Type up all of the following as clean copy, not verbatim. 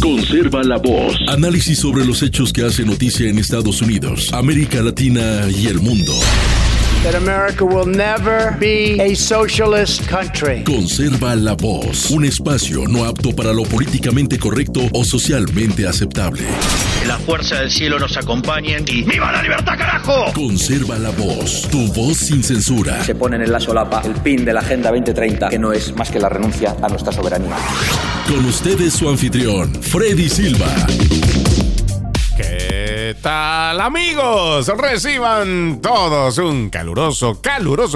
Conserva la voz. Análisis sobre los hechos que hacen noticia en Estados Unidos, América Latina y el mundo. That America will never be a socialist country. Conserva la voz. Un espacio no apto para lo políticamente correcto o socialmente aceptable. La fuerza del cielo nos acompañe y ¡viva la libertad, carajo! Conserva la voz. Tu voz sin censura. Se ponen en la solapa el pin de la Agenda 2030, que no es más que la renuncia a nuestra soberanía. Con ustedes su anfitrión, Freddy Silva. ¿Qué tal, amigos? Reciban todos un caluroso,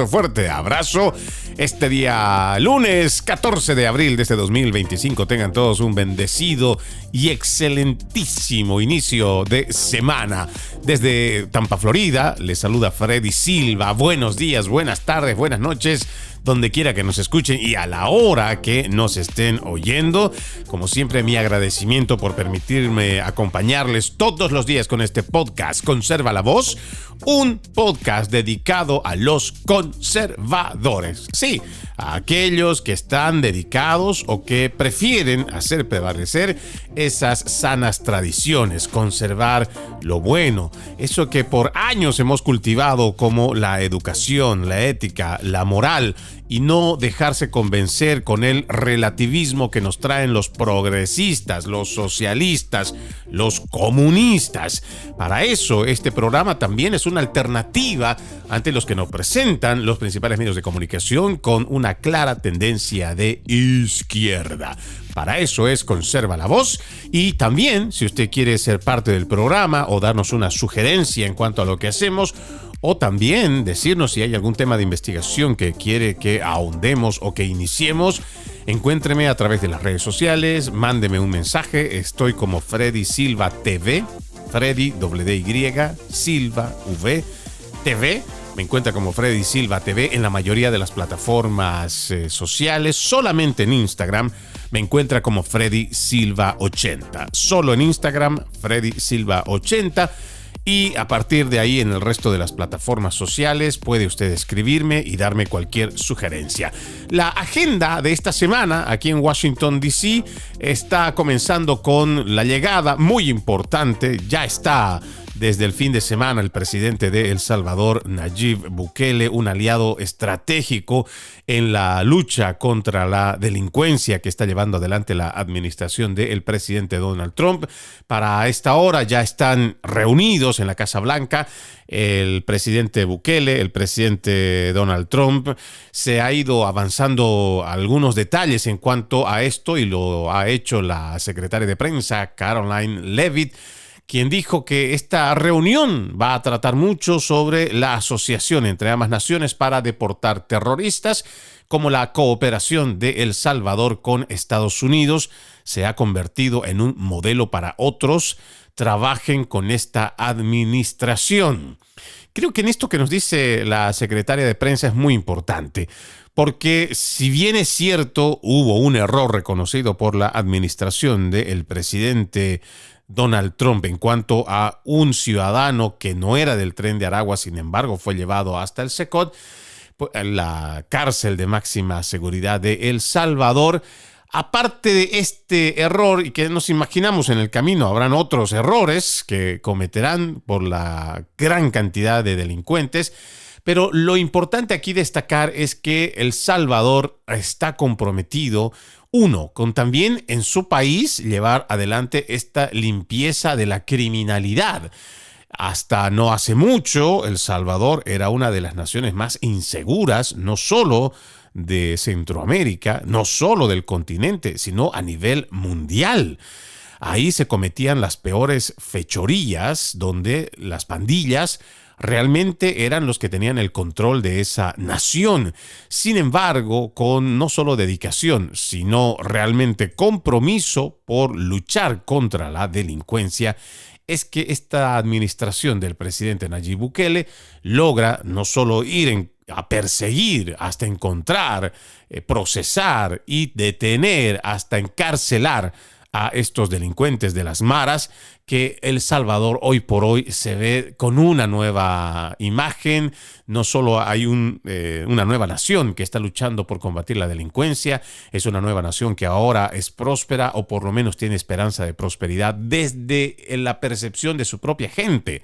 fuerte abrazo. Este día lunes 14 de abril de este 2025. Tengan todos un bendecido y excelentísimo inicio de semana. Desde Tampa, Florida, les saluda Freddy Silva. Buenos días, buenas tardes, buenas noches, donde quiera que nos escuchen y a la hora que nos estén oyendo. Como siempre, mi agradecimiento por permitirme acompañarles todos los días con este podcast Conserva la Voz, un podcast dedicado a los conservadores. Sí, a aquellos que están dedicados o que prefieren hacer prevalecer esas sanas tradiciones, conservar lo bueno, eso que por años hemos cultivado como la educación, la ética, la moral, y no dejarse convencer con el relativismo que nos traen los progresistas, los socialistas, los comunistas. Para eso, este programa también es una alternativa ante los que nos presentan los principales medios de comunicación con una clara tendencia de izquierda. Para eso es Conserva la Voz. Y también, si usted quiere ser parte del programa o darnos una sugerencia en cuanto a lo que hacemos, o también decirnos si hay algún tema de investigación que quiere que ahondemos o que iniciemos, encuéntreme a través de las redes sociales, mándeme un mensaje. Estoy como Freddy Silva TV, Freddy WY Silva V TV. Me encuentra como Freddy Silva TV en la mayoría de las plataformas sociales. Solamente en Instagram me encuentra como Freddy Silva 80. Solo en Instagram, Freddy Silva 80. Y a partir de ahí, en el resto de las plataformas sociales, puede usted escribirme y darme cualquier sugerencia. La agenda de esta semana aquí en Washington, D.C. está comenzando con la llegada muy importante. Ya está desde el fin de semana el presidente de El Salvador, Nayib Bukele, un aliado estratégico en la lucha contra la delincuencia que está llevando adelante la administración del presidente Donald Trump. Para esta hora ya están reunidos en la Casa Blanca el presidente Bukele, el presidente Donald Trump. Se ha ido avanzando algunos detalles en cuanto a esto y lo ha hecho la secretaria de prensa, Karoline Leavitt, quien dijo que esta reunión va a tratar mucho sobre la asociación entre ambas naciones para deportar terroristas, como la cooperación de El Salvador con Estados Unidos se ha convertido en un modelo para otros. Trabajen con esta administración. Creo que en esto que nos dice la secretaria de prensa es muy importante, porque si bien es cierto, hubo un error reconocido por la administración del presidente Donald Trump en cuanto a un ciudadano que no era del Tren de Aragua, sin embargo fue llevado hasta el SECOT, la cárcel de máxima seguridad de El Salvador. Aparte de este error, y que nos imaginamos en el camino habrán otros errores que cometerán por la gran cantidad de delincuentes, pero lo importante aquí destacar es que El Salvador está comprometido, uno, con también en su país llevar adelante esta limpieza de la criminalidad. Hasta no hace mucho, El Salvador era una de las naciones más inseguras, no solo de Centroamérica, no solo del continente, sino a nivel mundial. Ahí se cometían las peores fechorías, donde las pandillas realmente eran los que tenían el control de esa nación. Sin embargo, con no solo dedicación, sino realmente compromiso por luchar contra la delincuencia, es que esta administración del presidente Nayib Bukele logra no solo ir a perseguir, hasta encontrar, procesar y detener, hasta encarcelar a estos delincuentes de las maras, que El Salvador hoy por hoy se ve con una nueva imagen. No solo hay una nueva nación que está luchando por combatir la delincuencia, es una nueva nación que ahora es próspera, o por lo menos tiene esperanza de prosperidad desde la percepción de su propia gente.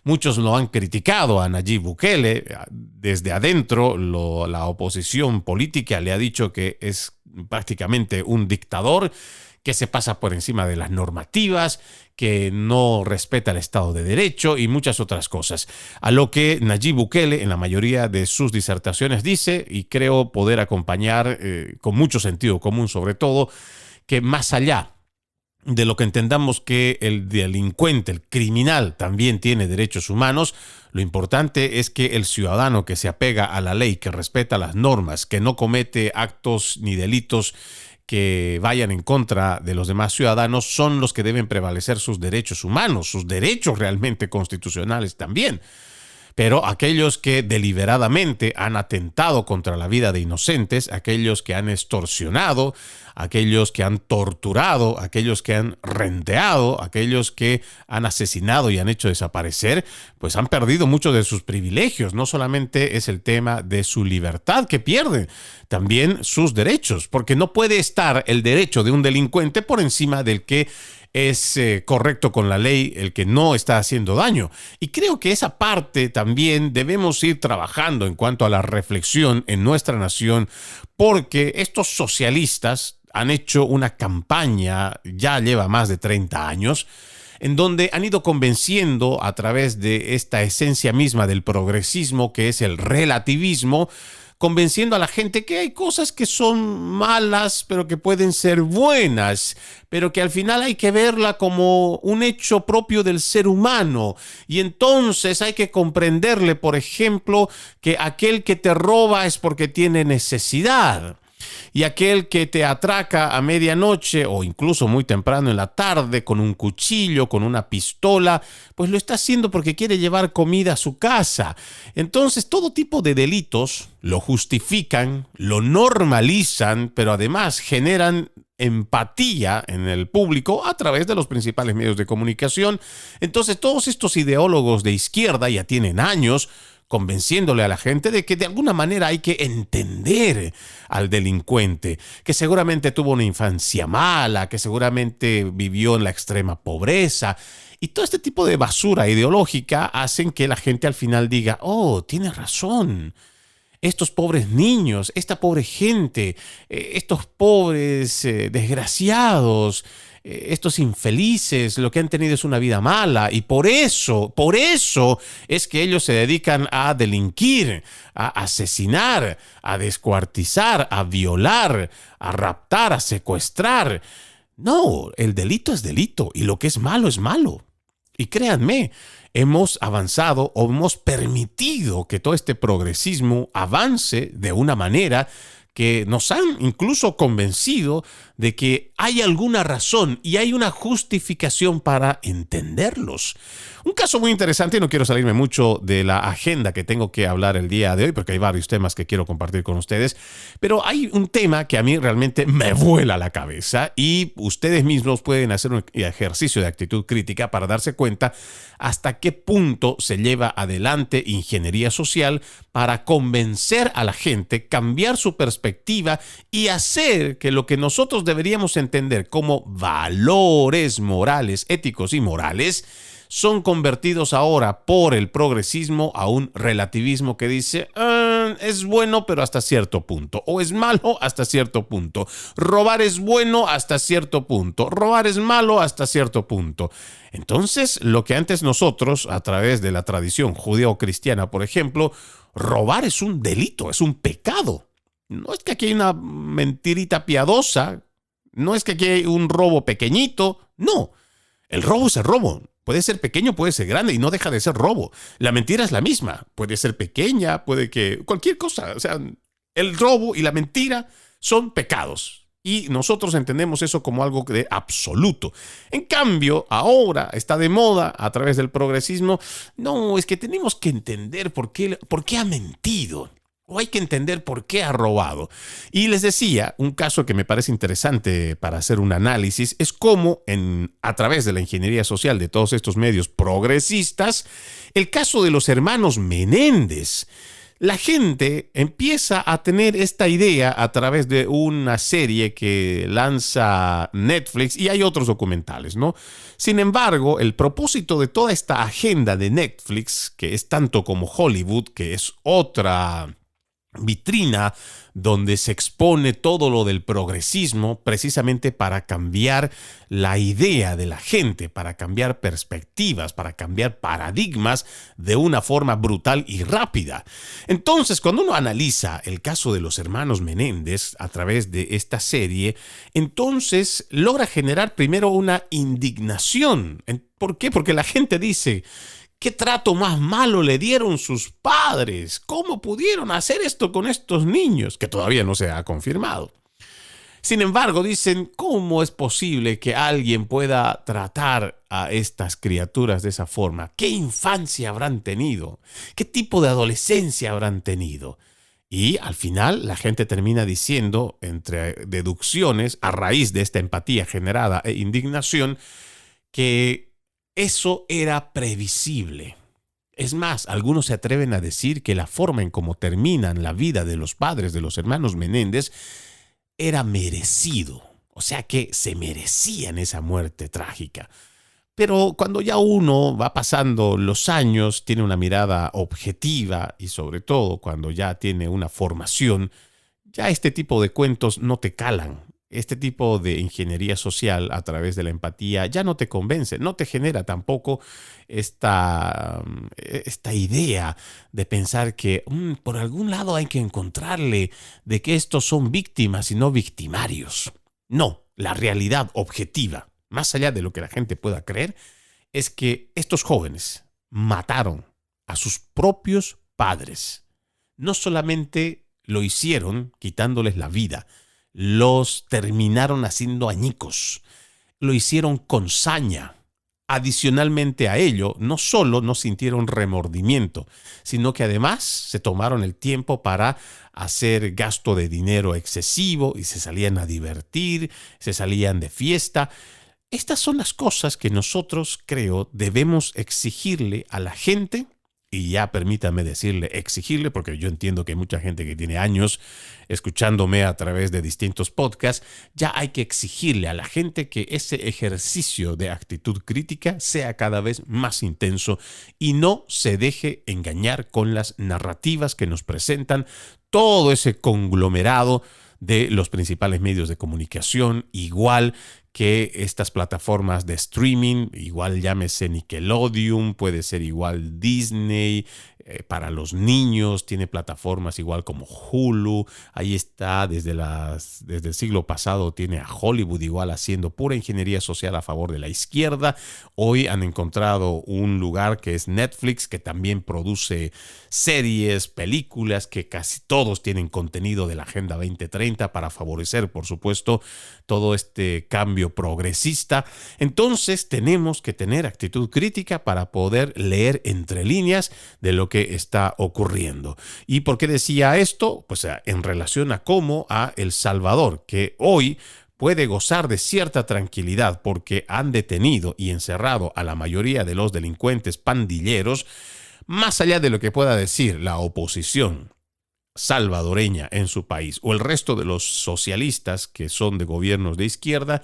Muchos lo han criticado a Nayib Bukele. Desde adentro, la oposición política le ha dicho que es prácticamente un dictador, que se pasa por encima de las normativas, que no respeta el Estado de Derecho y muchas otras cosas. A lo que Nayib Bukele, en la mayoría de sus disertaciones, dice, y creo poder acompañar con mucho sentido común sobre todo, que más allá de lo que entendamos que el delincuente, el criminal, también tiene derechos humanos, lo importante es que el ciudadano que se apega a la ley, que respeta las normas, que no comete actos ni delitos que vayan en contra de los demás ciudadanos, son los que deben prevalecer sus derechos humanos, sus derechos realmente constitucionales también. Pero aquellos que deliberadamente han atentado contra la vida de inocentes, aquellos que han extorsionado, aquellos que han torturado, aquellos que han renteado, aquellos que han asesinado y han hecho desaparecer, pues han perdido muchos de sus privilegios. No solamente es el tema de su libertad que pierden, también sus derechos, porque no puede estar el derecho de un delincuente por encima del que es correcto con la ley, el que no está haciendo daño. Y creo que esa parte también debemos ir trabajando en cuanto a la reflexión en nuestra nación, porque estos socialistas han hecho una campaña, ya lleva más de 30 años, en donde han ido convenciendo a través de esta esencia misma del progresismo, que es el relativismo, convenciendo a la gente que hay cosas que son malas, pero que pueden ser buenas, pero que al final hay que verla como un hecho propio del ser humano. Y entonces hay que comprenderle, por ejemplo, que aquel que te roba es porque tiene necesidad. Y aquel que te atraca a medianoche o incluso muy temprano en la tarde con un cuchillo, con una pistola, pues lo está haciendo porque quiere llevar comida a su casa. Entonces, todo tipo de delitos lo justifican, lo normalizan, pero además generan empatía en el público a través de los principales medios de comunicación. Entonces, todos estos ideólogos de izquierda ya tienen años convenciéndole a la gente de que de alguna manera hay que entender al delincuente, que seguramente tuvo una infancia mala, que seguramente vivió en la extrema pobreza. Y todo este tipo de basura ideológica hacen que la gente al final diga, oh, tiene razón. Estos pobres niños, esta pobre gente, estos pobres desgraciados, estos infelices, lo que han tenido es una vida mala, y por eso es que ellos se dedican a delinquir, a asesinar, a descuartizar, a violar, a raptar, a secuestrar. No, el delito es delito y lo que es malo es malo. Y créanme, hemos avanzado o hemos permitido que todo este progresismo avance de una manera que nos han incluso convencido de que hay alguna razón y hay una justificación para entenderlos. Un caso muy interesante, y no quiero salirme mucho de la agenda que tengo que hablar el día de hoy, porque hay varios temas que quiero compartir con ustedes, pero hay un tema que a mí realmente me vuela la cabeza y ustedes mismos pueden hacer un ejercicio de actitud crítica para darse cuenta hasta qué punto se lleva adelante ingeniería social para convencer a la gente, cambiar su perspectiva y hacer que lo que nosotros deberíamos entender como valores morales, éticos y morales, son convertidos ahora por el progresismo a un relativismo que dice es bueno pero hasta cierto punto, o es malo hasta cierto punto, robar es bueno hasta cierto punto, robar es malo hasta cierto punto. Entonces, lo que antes nosotros, a través de la tradición judeo-cristiana, por ejemplo, robar es un delito, es un pecado. No es que aquí hay una mentirita piadosa, no es que aquí hay un robo pequeñito, no. El robo es el robo. Puede ser pequeño, puede ser grande y no deja de ser robo. La mentira es la misma. Puede ser pequeña, puede que cualquier cosa. O sea, el robo y la mentira son pecados. Y nosotros entendemos eso como algo de absoluto. En cambio, ahora está de moda a través del progresismo. No, es que tenemos que entender por qué ha mentido. o hay que entender por qué ha robado. Y les decía, un caso que me parece interesante para hacer un análisis es cómo a través de la ingeniería social de todos estos medios progresistas, el caso de los hermanos Menéndez. La gente empieza a tener esta idea a través de una serie que lanza Netflix y hay otros documentales, ¿no? Sin embargo, el propósito de toda esta agenda de Netflix, que es tanto como Hollywood, que es otra vitrina donde se expone todo lo del progresismo precisamente para cambiar la idea de la gente, para cambiar perspectivas, para cambiar paradigmas de una forma brutal y rápida. Entonces, cuando uno analiza el caso de los hermanos Menéndez a través de esta serie, entonces logra generar primero una indignación. ¿Por qué? Porque la gente dice: ¿qué trato más malo le dieron sus padres? ¿Cómo pudieron hacer esto con estos niños? Que todavía no se ha confirmado. Sin embargo, dicen, ¿cómo es posible que alguien pueda tratar a estas criaturas de esa forma? ¿Qué infancia habrán tenido? ¿Qué tipo de adolescencia habrán tenido? Y al final la gente termina diciendo, entre deducciones, a raíz de esta empatía generada e indignación, que eso era previsible. Es más, algunos se atreven a decir que la forma en cómo terminan la vida de los padres de los hermanos Menéndez era merecido. O sea que se merecían esa muerte trágica. Pero cuando ya uno va pasando los años, tiene una mirada objetiva y sobre todo cuando ya tiene una formación, ya este tipo de cuentos no te calan. Este tipo de ingeniería social a través de la empatía ya no te convence, no te genera tampoco esta idea de pensar que por algún lado hay que encontrarle de que estos son víctimas y no victimarios. No, la realidad objetiva, más allá de lo que la gente pueda creer, es que estos jóvenes mataron a sus propios padres. No solamente lo hicieron quitándoles la vida, los terminaron haciendo añicos, lo hicieron con saña. Adicionalmente a ello, no solo no sintieron remordimiento, sino que además se tomaron el tiempo para hacer gasto de dinero excesivo y se salían a divertir, se salían de fiesta. Estas son las cosas que nosotros, creo, debemos exigirle a la gente. Y ya permítame decirle, exigirle, porque yo entiendo que hay mucha gente que tiene años escuchándome a través de distintos podcasts, ya hay que exigirle a la gente que ese ejercicio de actitud crítica sea cada vez más intenso y no se deje engañar con las narrativas que nos presentan todo ese conglomerado de los principales medios de comunicación, igual que estas plataformas de streaming, igual llámese Nickelodeon, puede ser igual Disney, para los niños, tiene plataformas igual como Hulu, ahí está desde el siglo pasado, tiene a Hollywood igual haciendo pura ingeniería social a favor de la izquierda. Hoy han encontrado un lugar que es Netflix, que también produce series, películas, que casi todos tienen contenido de la Agenda 2030 para favorecer, por supuesto, todo este cambio progresista. Entonces tenemos que tener actitud crítica para poder leer entre líneas de lo que está ocurriendo. ¿Y por qué decía esto? Pues en relación a cómo a El Salvador, que hoy puede gozar de cierta tranquilidad porque han detenido y encerrado a la mayoría de los delincuentes pandilleros, más allá de lo que pueda decir la oposición salvadoreña en su país o el resto de los socialistas que son de gobiernos de izquierda,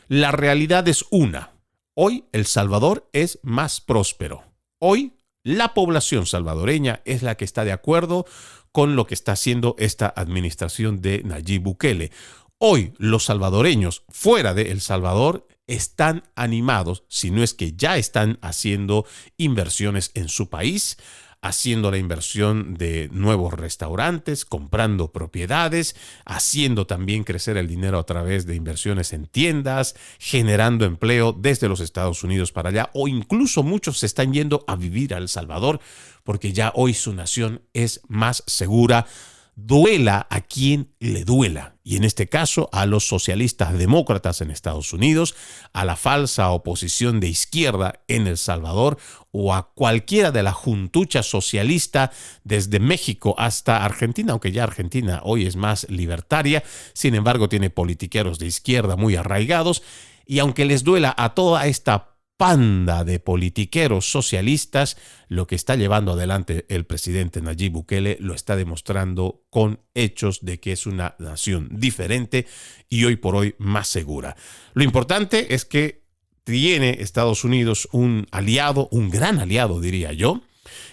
la realidad es una. Hoy El Salvador es más próspero. Hoy la población salvadoreña es la que está de acuerdo con lo que está haciendo esta administración de Nayib Bukele. Hoy los salvadoreños fuera de El Salvador están animados, si no es que ya están haciendo inversiones en su país, haciendo la inversión de nuevos restaurantes, comprando propiedades, haciendo también crecer el dinero a través de inversiones en tiendas, generando empleo desde los Estados Unidos para allá, o incluso muchos se están yendo a vivir a El Salvador porque ya hoy su nación es más segura, duela a quien le duela, y en este caso a los socialistas demócratas en Estados Unidos, a la falsa oposición de izquierda en El Salvador o a cualquiera de la juntucha socialista desde México hasta Argentina, aunque ya Argentina hoy es más libertaria, sin embargo tiene politiqueros de izquierda muy arraigados, y aunque les duela a toda esta panda de politiqueros socialistas, lo que está llevando adelante el presidente Nayib Bukele lo está demostrando con hechos de que es una nación diferente y hoy por hoy más segura. Lo importante es que tiene Estados Unidos un aliado, un gran aliado diría yo,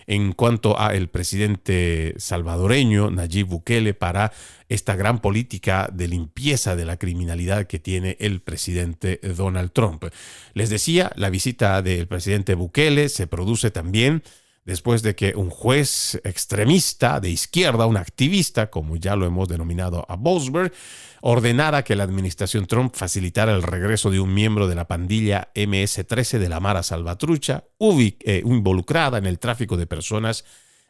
en cuanto a el presidente salvadoreño Nayib Bukele para esta gran política de limpieza de la criminalidad que tiene el presidente Donald Trump. Les decía, la visita del presidente Bukele se produce también después de que un juez extremista de izquierda, un activista, como ya lo hemos denominado a Boasberg, ordenara que la administración Trump facilitara el regreso de un miembro de la pandilla MS-13 de la Mara Salvatrucha, involucrada en el tráfico de personas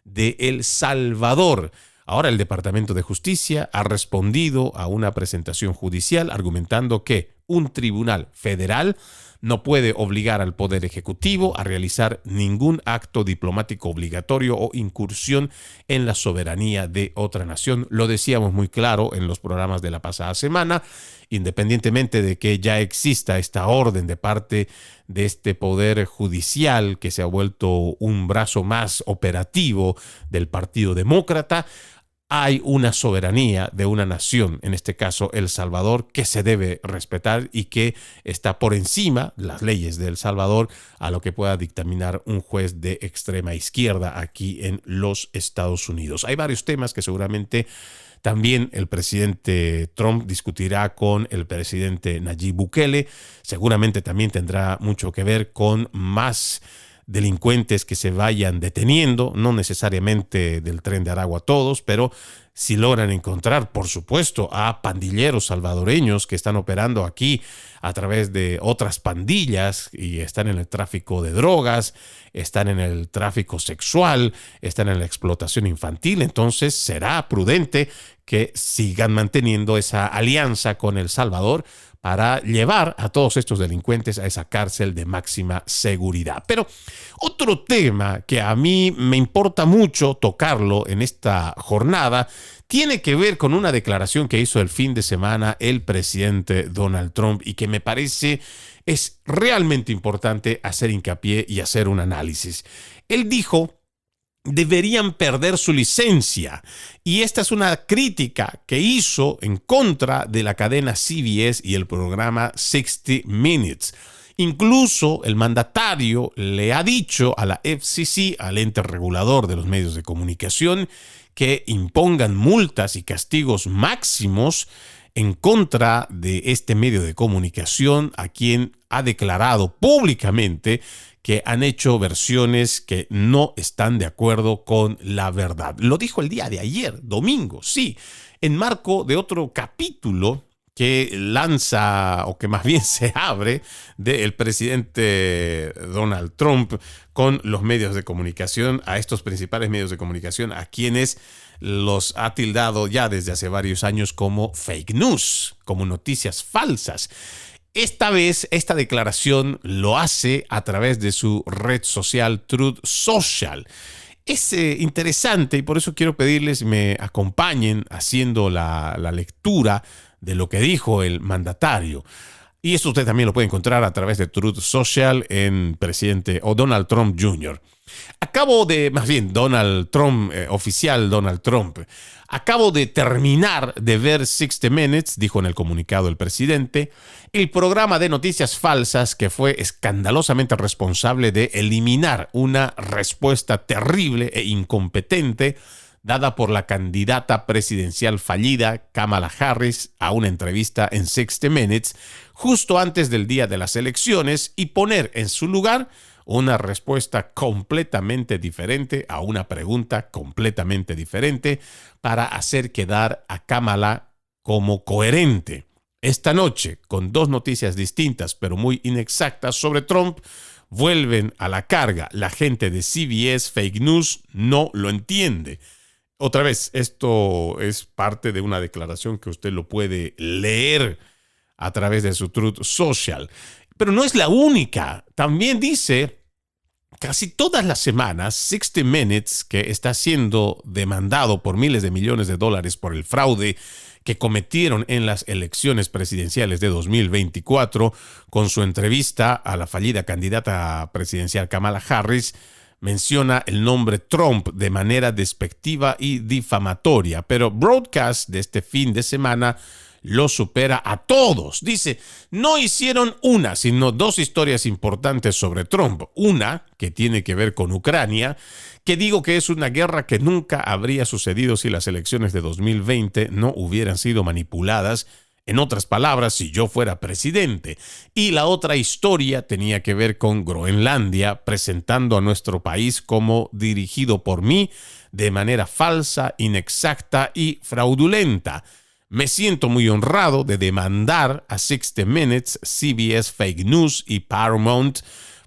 de El Salvador. Ahora el Departamento de Justicia ha respondido a una presentación judicial argumentando que un tribunal federal no puede obligar al Poder Ejecutivo a realizar ningún acto diplomático obligatorio o incursión en la soberanía de otra nación. Lo decíamos muy claro en los programas de la pasada semana, independientemente de que ya exista esta orden de parte de este Poder Judicial que se ha vuelto un brazo más operativo del Partido Demócrata. Hay una soberanía de una nación, en este caso El Salvador, que se debe respetar y que está por encima de las leyes de El Salvador a lo que pueda dictaminar un juez de extrema izquierda aquí en los Estados Unidos. Hay varios temas que seguramente también el presidente Trump discutirá con el presidente Nayib Bukele. Seguramente también tendrá mucho que ver con más delincuentes que se vayan deteniendo, no necesariamente del Tren de Aragua todos, pero si logran encontrar, por supuesto, a pandilleros salvadoreños que están operando aquí a través de otras pandillas y están en el tráfico de drogas, están en el tráfico sexual, están en la explotación infantil, entonces será prudente que sigan manteniendo esa alianza con El Salvador para llevar a todos estos delincuentes a esa cárcel de máxima seguridad. Pero otro tema que a mí me importa mucho tocarlo en esta jornada tiene que ver con una declaración que hizo el fin de semana el presidente Donald Trump y que me parece es realmente importante hacer hincapié y hacer un análisis. Él dijo: deberían perder su licencia. Y esta es una crítica que hizo en contra de la cadena CBS y el programa 60 Minutes. Incluso el mandatario le ha dicho a la FCC, al ente regulador de los medios de comunicación, que impongan multas y castigos máximos en contra de este medio de comunicación, a quien ha declarado públicamente que han hecho versiones que no están de acuerdo con la verdad. Lo dijo el día de ayer, domingo, sí, en marco de otro capítulo que lanza, o que más bien se abre, del presidente Donald Trump con los medios de comunicación, a estos principales medios de comunicación, a quienes los ha tildado ya desde hace varios años como fake news, como noticias falsas. Esta vez, esta declaración lo hace a través de su red social Truth Social. Es interesante y por eso quiero pedirles me acompañen haciendo la lectura de lo que dijo el mandatario. Y esto usted también lo puede encontrar a través de Truth Social en presidente o Donald Trump Jr. Donald Trump, oficial Donald Trump. Acabo de terminar de ver 60 Minutes, dijo en el comunicado el presidente, el programa de noticias falsas que fue escandalosamente responsable de eliminar una respuesta terrible e incompetente dada por la candidata presidencial fallida Kamala Harris a una entrevista en 60 Minutes justo antes del día de las elecciones y poner en su lugar una respuesta completamente diferente a una pregunta completamente diferente para hacer quedar a Kamala como coherente. Esta noche, con dos noticias distintas pero muy inexactas sobre Trump, vuelven a la carga. La gente de CBS Fake News no lo entiende. Otra vez, esto es parte de una declaración que usted lo puede leer a través de su Truth Social. Pero no es la única. También dice, casi todas las semanas, 60 Minutes, que está siendo demandado por miles de millones de dólares por el fraude que cometieron en las elecciones presidenciales de 2024, con su entrevista a la fallida candidata presidencial Kamala Harris, menciona el nombre Trump de manera despectiva y difamatoria, pero Broadcast de este fin de semana lo supera a todos. Dice, no hicieron una, sino dos historias importantes sobre Trump. Una, que tiene que ver con Ucrania, que digo que es una guerra que nunca habría sucedido si las elecciones de 2020 no hubieran sido manipuladas. En otras palabras, si yo fuera presidente. Y la otra historia tenía que ver con Groenlandia, presentando a nuestro país como dirigido por mí de manera falsa, inexacta y fraudulenta. Me siento muy honrado de demandar a 60 Minutes, CBS Fake News y Paramount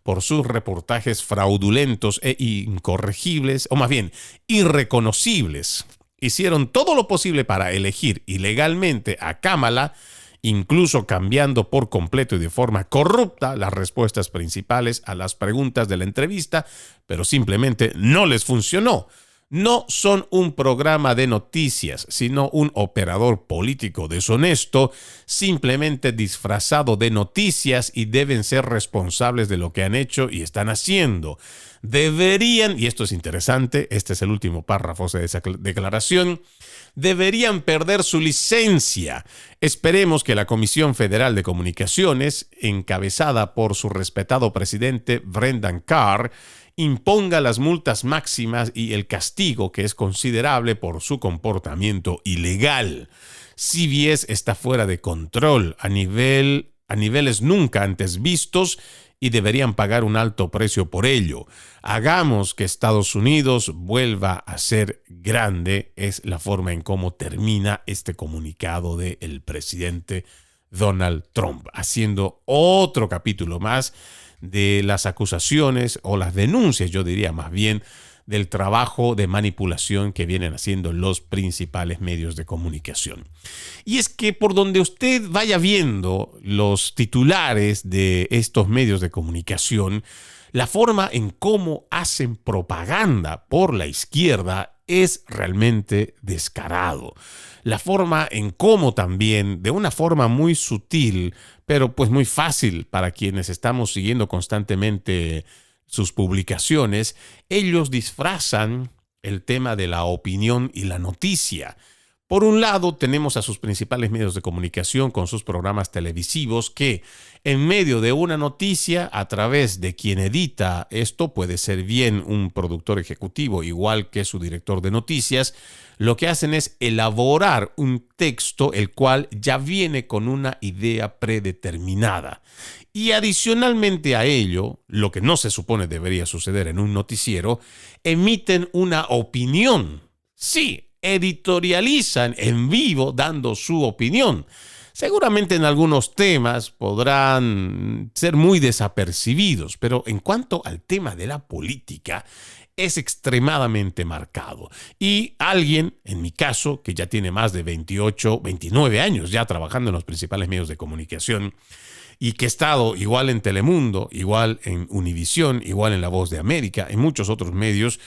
por sus reportajes fraudulentos e incorregibles, o más bien, irreconocibles. Hicieron todo lo posible para elegir ilegalmente a Kamala, incluso cambiando por completo y de forma corrupta las respuestas principales a las preguntas de la entrevista, pero simplemente no les funcionó. No son un programa de noticias, sino un operador político deshonesto, simplemente disfrazado de noticias, y deben ser responsables de lo que han hecho y están haciendo. Deberían, y esto es interesante, este es el último párrafo de esa declaración, deberían perder su licencia. Esperemos que la Comisión Federal de Comunicaciones, encabezada por su respetado presidente Brendan Carr, imponga las multas máximas y el castigo que es considerable por su comportamiento ilegal. CBS está fuera de control a niveles nunca antes vistos y deberían pagar un alto precio por ello. Hagamos que Estados Unidos vuelva a ser grande, es la forma en cómo termina este comunicado del presidente Donald Trump, haciendo otro capítulo más de las acusaciones o las denuncias, yo diría más bien, del trabajo de manipulación que vienen haciendo los principales medios de comunicación. Y es que por donde usted vaya viendo los titulares de estos medios de comunicación, la forma en cómo hacen propaganda por la izquierda es realmente descarado. La forma en cómo también, de una forma muy sutil, pero pues muy fácil para quienes estamos siguiendo constantemente sus publicaciones, ellos disfrazan el tema de la opinión y la noticia. Por un lado, tenemos a sus principales medios de comunicación con sus programas televisivos que, en medio de una noticia, a través de quien edita esto, puede ser bien un productor ejecutivo, igual que su director de noticias, lo que hacen es elaborar un texto el cual ya viene con una idea predeterminada. Y adicionalmente a ello, lo que no se supone debería suceder en un noticiero, emiten una opinión. Sí, editorializan en vivo dando su opinión. Seguramente en algunos temas podrán ser muy desapercibidos, pero en cuanto al tema de la política, es extremadamente marcado. Y alguien, en mi caso, que ya tiene más de 28, 29 años ya trabajando en los principales medios de comunicación, y que he estado igual en Telemundo, igual en Univisión, igual en La Voz de América, en muchos otros medios,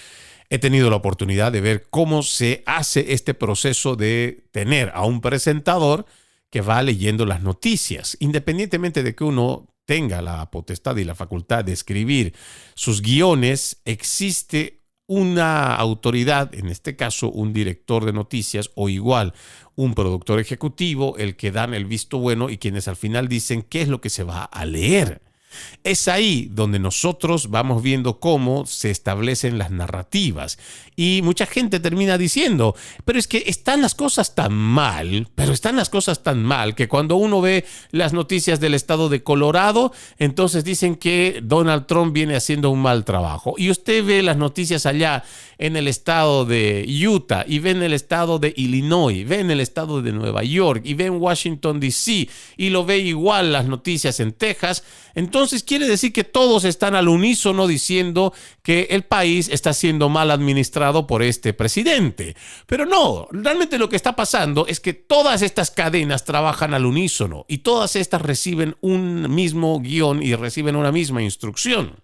he tenido la oportunidad de ver cómo se hace este proceso de tener a un presentador que va leyendo las noticias. Independientemente de que uno tenga la potestad y la facultad de escribir sus guiones, existe una autoridad, en este caso un director de noticias o igual un productor ejecutivo, el que dan el visto bueno y quienes al final dicen qué es lo que se va a leer. Es ahí donde nosotros vamos viendo cómo se establecen las narrativas. Y mucha gente termina diciendo, pero es que están las cosas tan mal, que cuando uno ve las noticias del estado de Colorado, entonces dicen que Donald Trump viene haciendo un mal trabajo. Y usted ve las noticias allá en el estado de Utah, y ve en el estado de Illinois, ve en el estado de Nueva York, y ve en Washington, D.C., y lo ve igual las noticias en Texas. Entonces entonces quiere decir que todos están al unísono diciendo que el país está siendo mal administrado por este presidente. Pero no, realmente lo que está pasando es que todas estas cadenas trabajan al unísono y todas estas reciben un mismo guión y reciben una misma instrucción.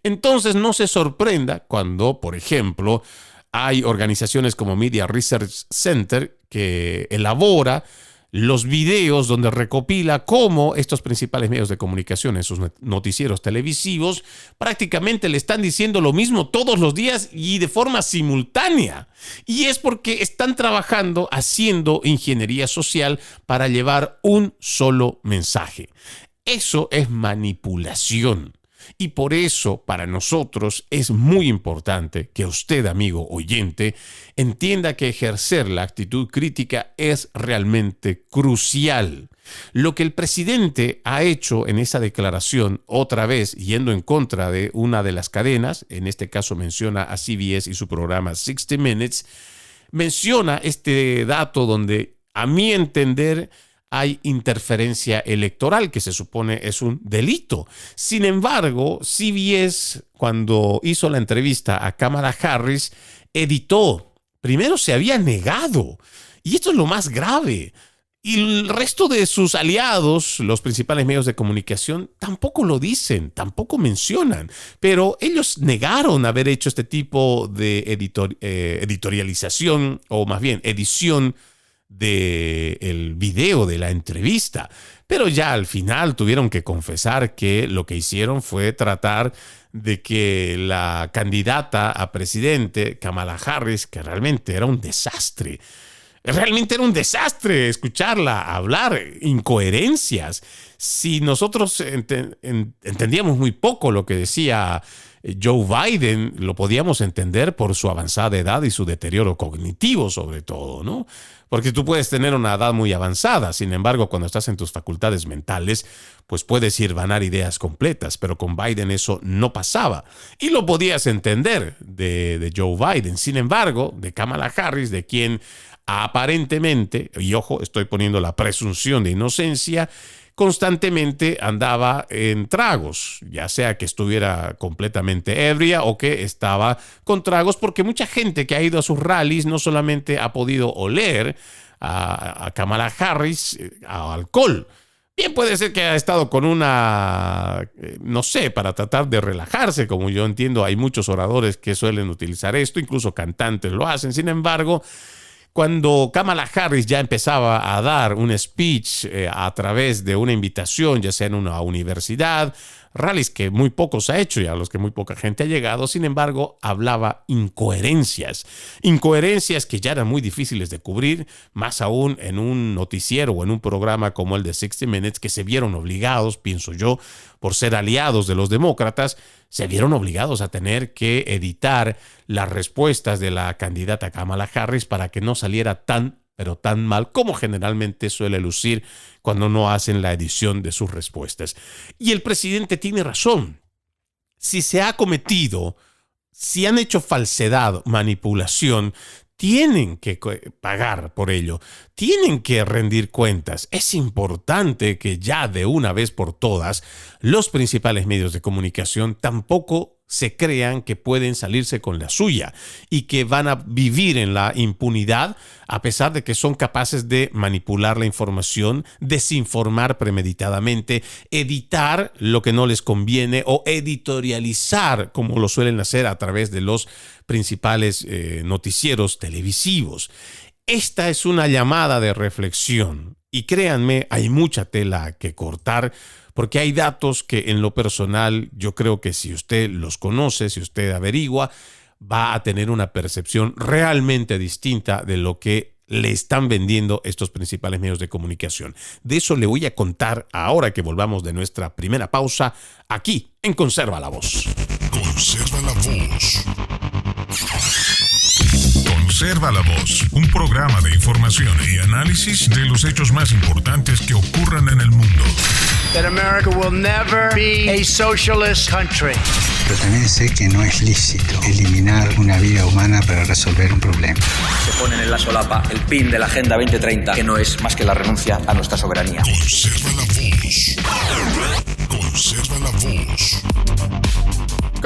Entonces no se sorprenda cuando, por ejemplo, hay organizaciones como Media Research Center que elabora los videos donde recopila cómo estos principales medios de comunicación en sus noticieros televisivos prácticamente le están diciendo lo mismo todos los días y de forma simultánea. Y es porque están trabajando haciendo ingeniería social para llevar un solo mensaje. Eso es manipulación. Y por eso, para nosotros, es muy importante que usted, amigo oyente, entienda que ejercer la actitud crítica es realmente crucial. Lo que el presidente ha hecho en esa declaración, otra vez yendo en contra de una de las cadenas, en este caso menciona a CBS y su programa 60 Minutes, menciona este dato donde, a mi entender, hay interferencia electoral, que se supone es un delito. Sin embargo, CBS, cuando hizo la entrevista a Kamala Harris, editó. Primero se había negado. Y esto es lo más grave. Y el resto de sus aliados, los principales medios de comunicación, tampoco lo dicen, tampoco mencionan. Pero ellos negaron haber hecho este tipo de editorialización, o más bien edición, del video de la entrevista, pero ya al final tuvieron que confesar que lo que hicieron fue tratar de que la candidata a presidente, Kamala Harris, que realmente era un desastre escucharla hablar, incoherencias. Si nosotros entendíamos muy poco lo que decía Joe Biden, lo podíamos entender por su avanzada edad y su deterioro cognitivo sobre todo, ¿no? Porque tú puedes tener una edad muy avanzada, sin embargo, cuando estás en tus facultades mentales, pues puedes hirvanar ideas completas, pero con Biden eso no pasaba. Y lo podías entender de Joe Biden. Sin embargo, de Kamala Harris, de quien aparentemente, y ojo, estoy poniendo la presunción de inocencia, constantemente andaba en tragos, ya sea que estuviera completamente ebria o que estaba con tragos, porque mucha gente que ha ido a sus rallies no solamente ha podido oler a Kamala Harris a alcohol. Bien puede ser que haya estado con una, no sé, para tratar de relajarse, como yo entiendo, hay muchos oradores que suelen utilizar esto, incluso cantantes lo hacen. Sin embargo, cuando Kamala Harris ya empezaba a dar un speech a través de una invitación, ya sea en una universidad, rallies que muy pocos ha hecho y a los que muy poca gente ha llegado, sin embargo, hablaba incoherencias que ya eran muy difíciles de cubrir, más aún en un noticiero o en un programa como el de 60 Minutes, que se vieron obligados, pienso yo, por ser aliados de los demócratas, se vieron obligados a tener que editar las respuestas de la candidata Kamala Harris para que no saliera pero tan mal como generalmente suele lucir cuando no hacen la edición de sus respuestas. Y el presidente tiene razón. Si se ha cometido, si han hecho falsedad, manipulación, tienen que pagar por ello, tienen que rendir cuentas. Es importante que ya de una vez por todas los principales medios de comunicación tampoco se crean que pueden salirse con la suya y que van a vivir en la impunidad a pesar de que son capaces de manipular la información, desinformar premeditadamente, editar lo que no les conviene o editorializar como lo suelen hacer a través de los principales noticieros televisivos. Esta es una llamada de reflexión y créanme, hay mucha tela que cortar, porque hay datos que en lo personal yo creo que si usted los conoce, si usted averigua, va a tener una percepción realmente distinta de lo que le están vendiendo estos principales medios de comunicación. De eso le voy a contar ahora que volvamos de nuestra primera pausa aquí en Conserva la Voz. Conserva la Voz. Conserva la Voz, un programa de información y análisis de los hechos más importantes que ocurran en el mundo. That America will never be a socialist country. Pero también sé que no es lícito eliminar una vida humana para resolver un problema. Se ponen en la solapa el PIN de la Agenda 2030, que no es más que la renuncia a nuestra soberanía. Conserva la Voz. Conserva la Voz.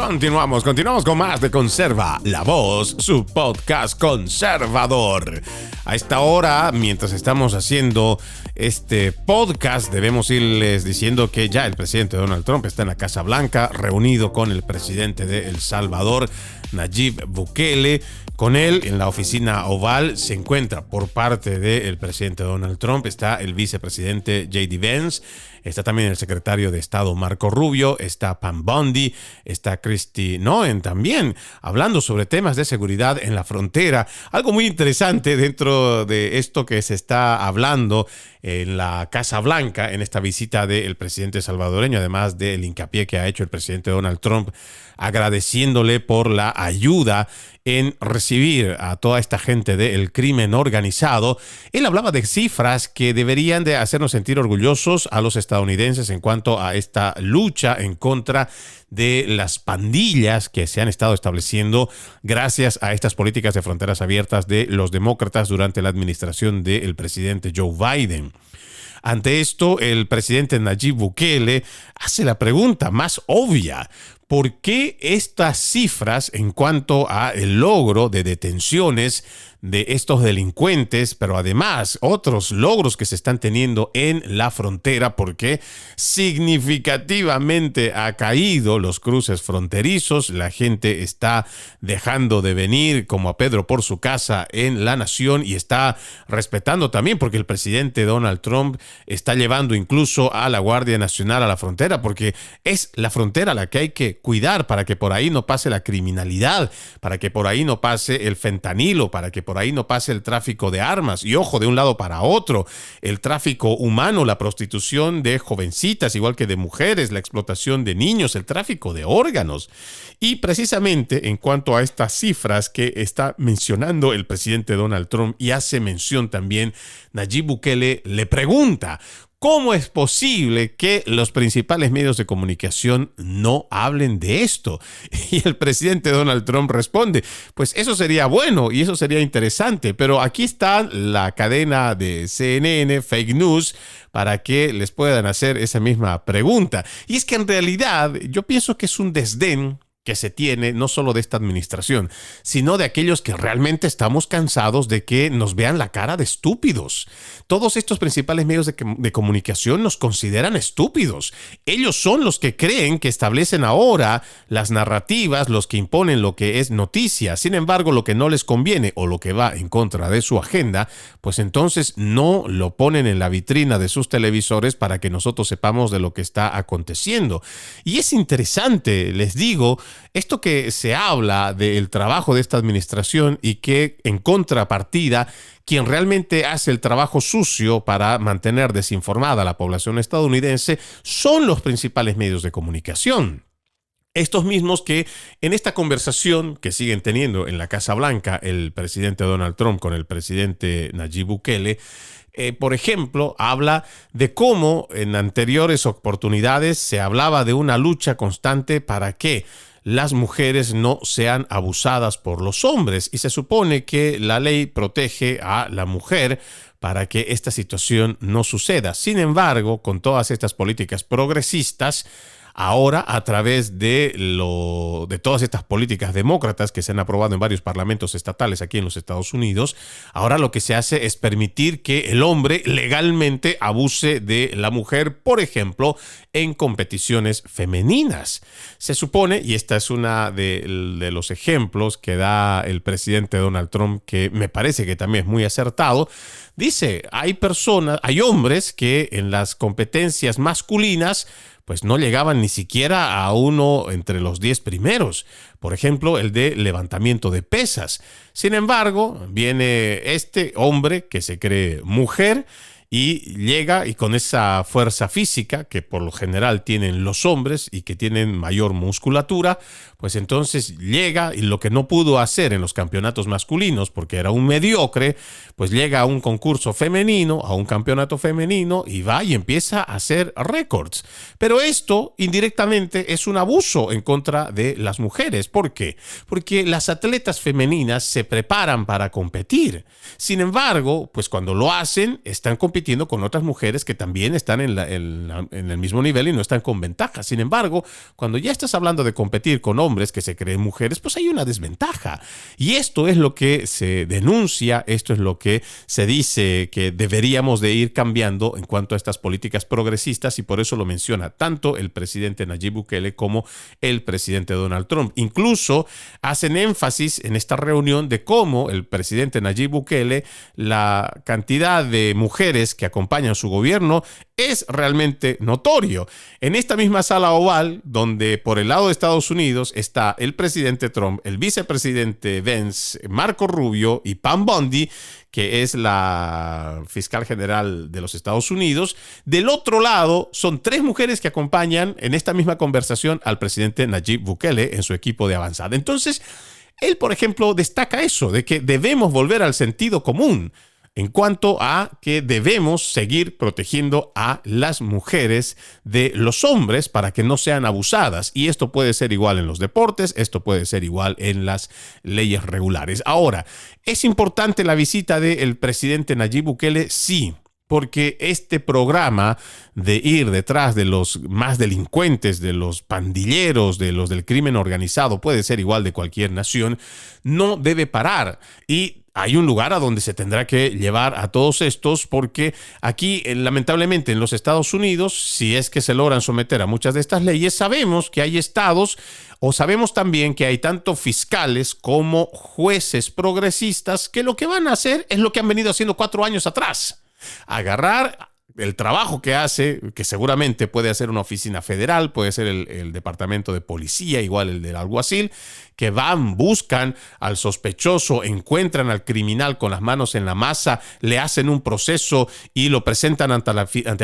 Continuamos con más de Conserva la Voz, su podcast conservador. A esta hora, mientras estamos haciendo este podcast, debemos irles diciendo que ya el presidente Donald Trump está en la Casa Blanca, reunido con el presidente de El Salvador, Nayib Bukele. Con él, en la oficina oval, se encuentra por parte del presidente Donald Trump, está el vicepresidente J.D. Vance, está también el secretario de Estado Marco Rubio, está Pam Bondi, está Kristi Noem también, hablando sobre temas de seguridad en la frontera. Algo muy interesante dentro de esto que se está hablando en la Casa Blanca, en esta visita del presidente salvadoreño, además del hincapié que ha hecho el presidente Donald Trump, agradeciéndole por la ayuda en recibir a toda esta gente del crimen organizado. Él hablaba de cifras que deberían de hacernos sentir orgullosos a los estadounidenses en cuanto a esta lucha en contra de las pandillas que se han estado estableciendo gracias a estas políticas de fronteras abiertas de los demócratas durante la administración del presidente Joe Biden. Ante esto, el presidente Nayib Bukele hace la pregunta más obvia: ¿por qué estas cifras en cuanto a el logro de detenciones de estos delincuentes, pero además otros logros que se están teniendo en la frontera? Porque significativamente ha caído los cruces fronterizos, la gente está dejando de venir como a Pedro por su casa en la nación y está respetando también, porque el presidente Donald Trump está llevando incluso a la Guardia Nacional a la frontera, porque es la frontera la que hay que cuidar para que por ahí no pase la criminalidad, para que por ahí no pase el fentanilo, para que por ahí no pase el tráfico de armas. Y ojo, de un lado para otro, el tráfico humano, la prostitución de jovencitas, igual que de mujeres, la explotación de niños, el tráfico de órganos. Y precisamente en cuanto a estas cifras que está mencionando el presidente Donald Trump y hace mención también Nayib Bukele, le pregunta: ¿cómo es posible que los principales medios de comunicación no hablen de esto? Y el presidente Donald Trump responde: pues eso sería bueno y eso sería interesante, pero aquí está la cadena de CNN, Fake News, para que les puedan hacer esa misma pregunta. Y es que en realidad yo pienso que es un desdén que se tiene no solo de esta administración, sino de aquellos que realmente estamos cansados de que nos vean la cara de estúpidos. Todos estos principales medios de comunicación nos consideran estúpidos. Ellos son los que creen que establecen ahora las narrativas, los que imponen lo que es noticia. Sin embargo, lo que no les conviene o lo que va en contra de su agenda, pues entonces no lo ponen en la vitrina de sus televisores para que nosotros sepamos de lo que está aconteciendo. Y es interesante, les digo, esto que se habla del trabajo de esta administración y que en contrapartida, quien realmente hace el trabajo sucio para mantener desinformada a la población estadounidense son los principales medios de comunicación. Estos mismos que en esta conversación que siguen teniendo en la Casa Blanca el presidente Donald Trump con el presidente Nayib Bukele, por ejemplo, habla de cómo en anteriores oportunidades se hablaba de una lucha constante para que las mujeres no sean abusadas por los hombres, y se supone que la ley protege a la mujer para que esta situación no suceda. Sin embargo, con todas estas políticas progresistas, ahora, a través de todas estas políticas demócratas que se han aprobado en varios parlamentos estatales aquí en los Estados Unidos, ahora lo que se hace es permitir que el hombre legalmente abuse de la mujer, por ejemplo, en competiciones femeninas. Se supone, y esta es una de los ejemplos que da el presidente Donald Trump, que me parece que también es muy acertado, dice: hay hombres que en las competencias masculinas pues no llegaban ni siquiera a uno entre los 10 primeros. Por ejemplo, el de levantamiento de pesas. Sin embargo, viene este hombre que se cree mujer y llega, y con esa fuerza física que por lo general tienen los hombres y que tienen mayor musculatura, pues entonces llega, y lo que no pudo hacer en los campeonatos masculinos porque era un mediocre, pues llega a un concurso femenino, a un campeonato femenino, y va y empieza a hacer récords. Pero esto indirectamente es un abuso en contra de las mujeres. ¿Por qué? Porque las atletas femeninas se preparan para competir. Sin embargo, pues cuando lo hacen, están compitiendo compitiendo con otras mujeres que también están en el mismo nivel y no están con ventaja. Sin embargo, cuando ya estás hablando de competir con hombres que se creen mujeres, pues hay una desventaja. Y esto es lo que se denuncia, esto es lo que se dice que deberíamos de ir cambiando en cuanto a estas políticas progresistas, y por eso lo menciona tanto el presidente Nayib Bukele como el presidente Donald Trump. Incluso hacen énfasis en esta reunión de cómo el presidente Nayib Bukele, la cantidad de mujeres que acompañan su gobierno es realmente notorio. En esta misma sala oval, donde por el lado de Estados Unidos está el presidente Trump, el vicepresidente Vance, Marco Rubio y Pam Bondi, que es la fiscal general de los Estados Unidos. Del otro lado, son 3 mujeres que acompañan en esta misma conversación al presidente Nayib Bukele en su equipo de avanzada. Entonces, él, por ejemplo, destaca eso, de que debemos volver al sentido común en cuanto a que debemos seguir protegiendo a las mujeres de los hombres para que no sean abusadas. Y esto puede ser igual en los deportes, esto puede ser igual en las leyes regulares. Ahora, ¿es importante la visita del presidente Nayib Bukele? Sí. Porque este programa de ir detrás de los más delincuentes, de los pandilleros, de los del crimen organizado, puede ser igual de cualquier nación, no debe parar. Y hay un lugar a donde se tendrá que llevar a todos estos, porque aquí, lamentablemente, en los Estados Unidos, si es que se logran someter a muchas de estas leyes, sabemos que hay estados, o sabemos también que hay tanto fiscales como jueces progresistas que lo que van a hacer es lo que han venido haciendo 4 años atrás. Agarrar el trabajo que hace, que seguramente puede hacer una oficina federal, puede ser el departamento de policía, igual el del alguacil, que van, buscan al sospechoso, encuentran al criminal con las manos en la masa, le hacen un proceso y lo presentan ante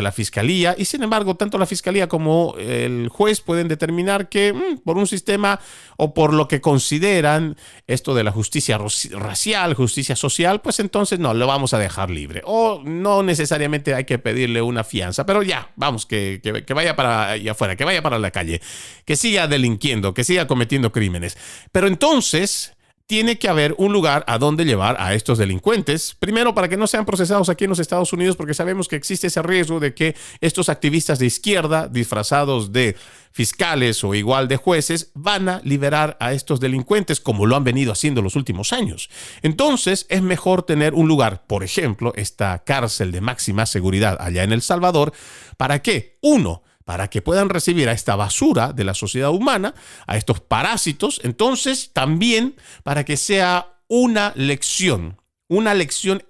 la fiscalía, y sin embargo tanto la fiscalía como el juez pueden determinar que por un sistema o por lo que consideran esto de la justicia racial, justicia social, pues entonces no, lo vamos a dejar libre, o no necesariamente hay que pedirle una fianza, pero ya, vamos, que vaya para allá afuera, que vaya para la calle, que siga delinquiendo, que siga cometiendo crímenes. Pero entonces tiene que haber un lugar a donde llevar a estos delincuentes, primero para que no sean procesados aquí en los Estados Unidos, porque sabemos que existe ese riesgo de que estos activistas de izquierda, disfrazados de fiscales o igual de jueces, van a liberar a estos delincuentes como lo han venido haciendo los últimos años. Entonces es mejor tener un lugar, por ejemplo, esta cárcel de máxima seguridad allá en El Salvador. ¿Para qué? Uno, para que puedan recibir a esta basura de la sociedad humana, a estos parásitos. Entonces, también para que sea una lección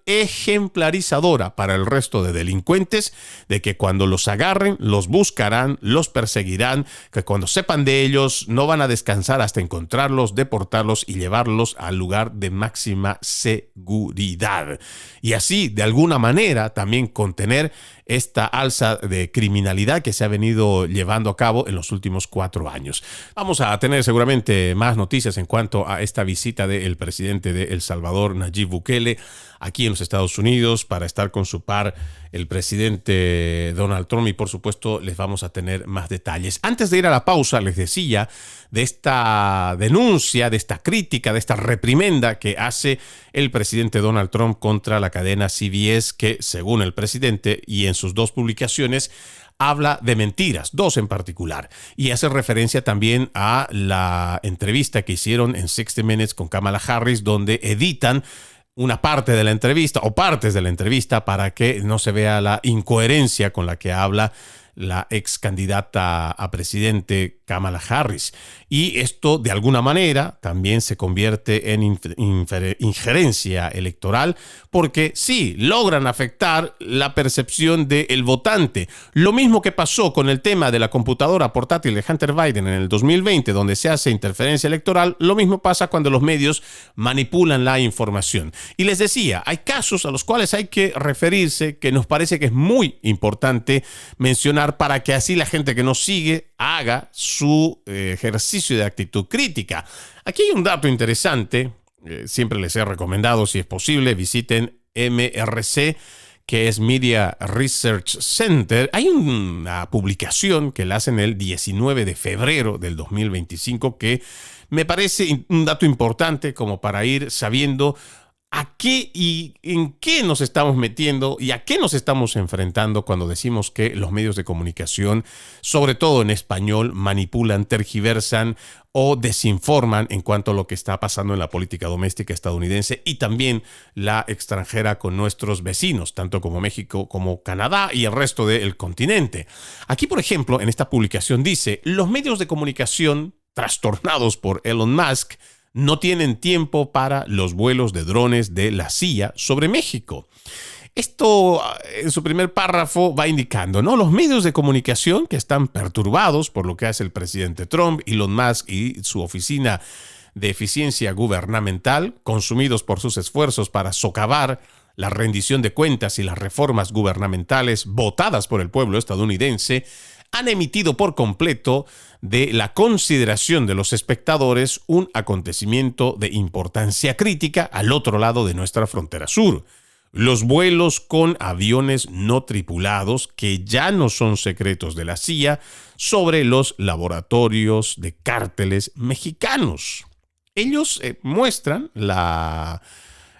ejemplarizadora para el resto de delincuentes, de que cuando los agarren, los buscarán, los perseguirán, que cuando sepan de ellos no van a descansar hasta encontrarlos, deportarlos y llevarlos al lugar de máxima seguridad. Y así, de alguna manera, también contener esta alza de criminalidad que se ha venido llevando a cabo en los últimos 4 años. Vamos a tener seguramente más noticias en cuanto a esta visita del presidente de El Salvador, Nayib Bukele, aquí en los Estados Unidos, para estar con su par, el presidente Donald Trump, y por supuesto les vamos a tener más detalles. Antes de ir a la pausa, les decía de esta denuncia, de esta crítica, de esta reprimenda que hace el presidente Donald Trump contra la cadena CBS, que según el presidente y en sus 2 publicaciones, habla de mentiras, 2 en particular, y hace referencia también a la entrevista que hicieron en 60 Minutes con Kamala Harris, donde editan una parte de la entrevista o partes de la entrevista para que no se vea la incoherencia con la que habla la ex candidata a presidente Kamala Harris. Y esto de alguna manera también se convierte en injerencia electoral, porque sí, logran afectar la percepción del votante. Lo mismo que pasó con el tema de la computadora portátil de Hunter Biden en el 2020, donde se hace interferencia electoral, lo mismo pasa cuando los medios manipulan la información. Y les decía, hay casos a los cuales hay que referirse, que nos parece que es muy importante mencionar, para que así la gente que nos sigue haga su ejercicio de actitud crítica. Aquí hay un dato interesante, siempre les he recomendado, si es posible, visiten MRC, que es Media Research Center. Hay una publicación que la hacen el 19 de febrero del 2025 que me parece un dato importante como para ir sabiendo ¿A qué y en qué nos estamos metiendo y a qué nos estamos enfrentando cuando decimos que los medios de comunicación, sobre todo en español, manipulan, tergiversan o desinforman en cuanto a lo que está pasando en la política doméstica estadounidense y también la extranjera con nuestros vecinos, tanto como México como Canadá y el resto del continente? Aquí, por ejemplo, en esta publicación dice: los medios de comunicación trastornados por Elon Musk no tienen tiempo para los vuelos de drones de la CIA sobre México. Esto, en su primer párrafo, va indicando, ¿no?, los medios de comunicación que están perturbados por lo que hace el presidente Trump, Elon Musk y su oficina de eficiencia gubernamental, consumidos por sus esfuerzos para socavar la rendición de cuentas y las reformas gubernamentales votadas por el pueblo estadounidense, han emitido por completo de la consideración de los espectadores un acontecimiento de importancia crítica al otro lado de nuestra frontera sur. Los vuelos con aviones no tripulados, que ya no son secretos de la CIA, sobre los laboratorios de cárteles mexicanos. Ellos muestran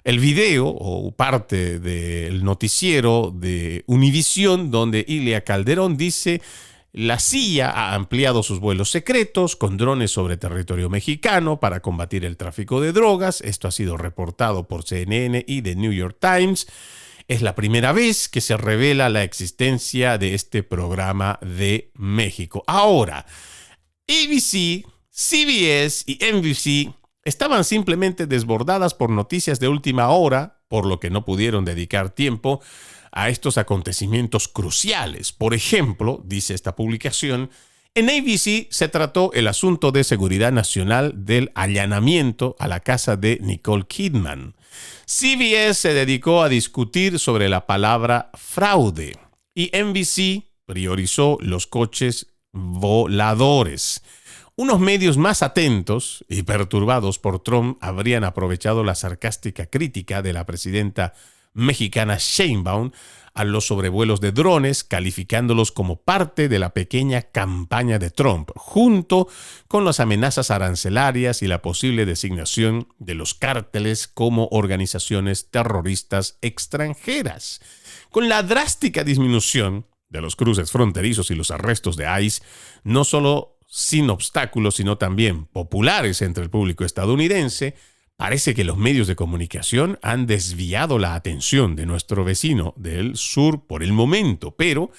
el video o parte del noticiero de Univisión, donde Ilia Calderón dice: la CIA ha ampliado sus vuelos secretos con drones sobre territorio mexicano para combatir el tráfico de drogas. Esto ha sido reportado por CNN y The New York Times. Es la primera vez que se revela la existencia de este programa de México. Ahora, ABC, CBS y NBC estaban simplemente desbordadas por noticias de última hora, por lo que no pudieron dedicar tiempo a estos acontecimientos cruciales. Por ejemplo, dice esta publicación, en ABC se trató el asunto de seguridad nacional del allanamiento a la casa de Nicole Kidman. CBS se dedicó a discutir sobre la palabra fraude y NBC priorizó los coches voladores. Unos medios más atentos y perturbados por Trump habrían aprovechado la sarcástica crítica de la presidenta mexicana Sheinbaum a los sobrevuelos de drones, calificándolos como parte de la pequeña campaña de Trump, junto con las amenazas arancelarias y la posible designación de los cárteles como organizaciones terroristas extranjeras. Con la drástica disminución de los cruces fronterizos y los arrestos de ICE, no solo sin obstáculos, sino también populares entre el público estadounidense, parece que los medios de comunicación han desviado la atención de nuestro vecino del sur por el momento, pero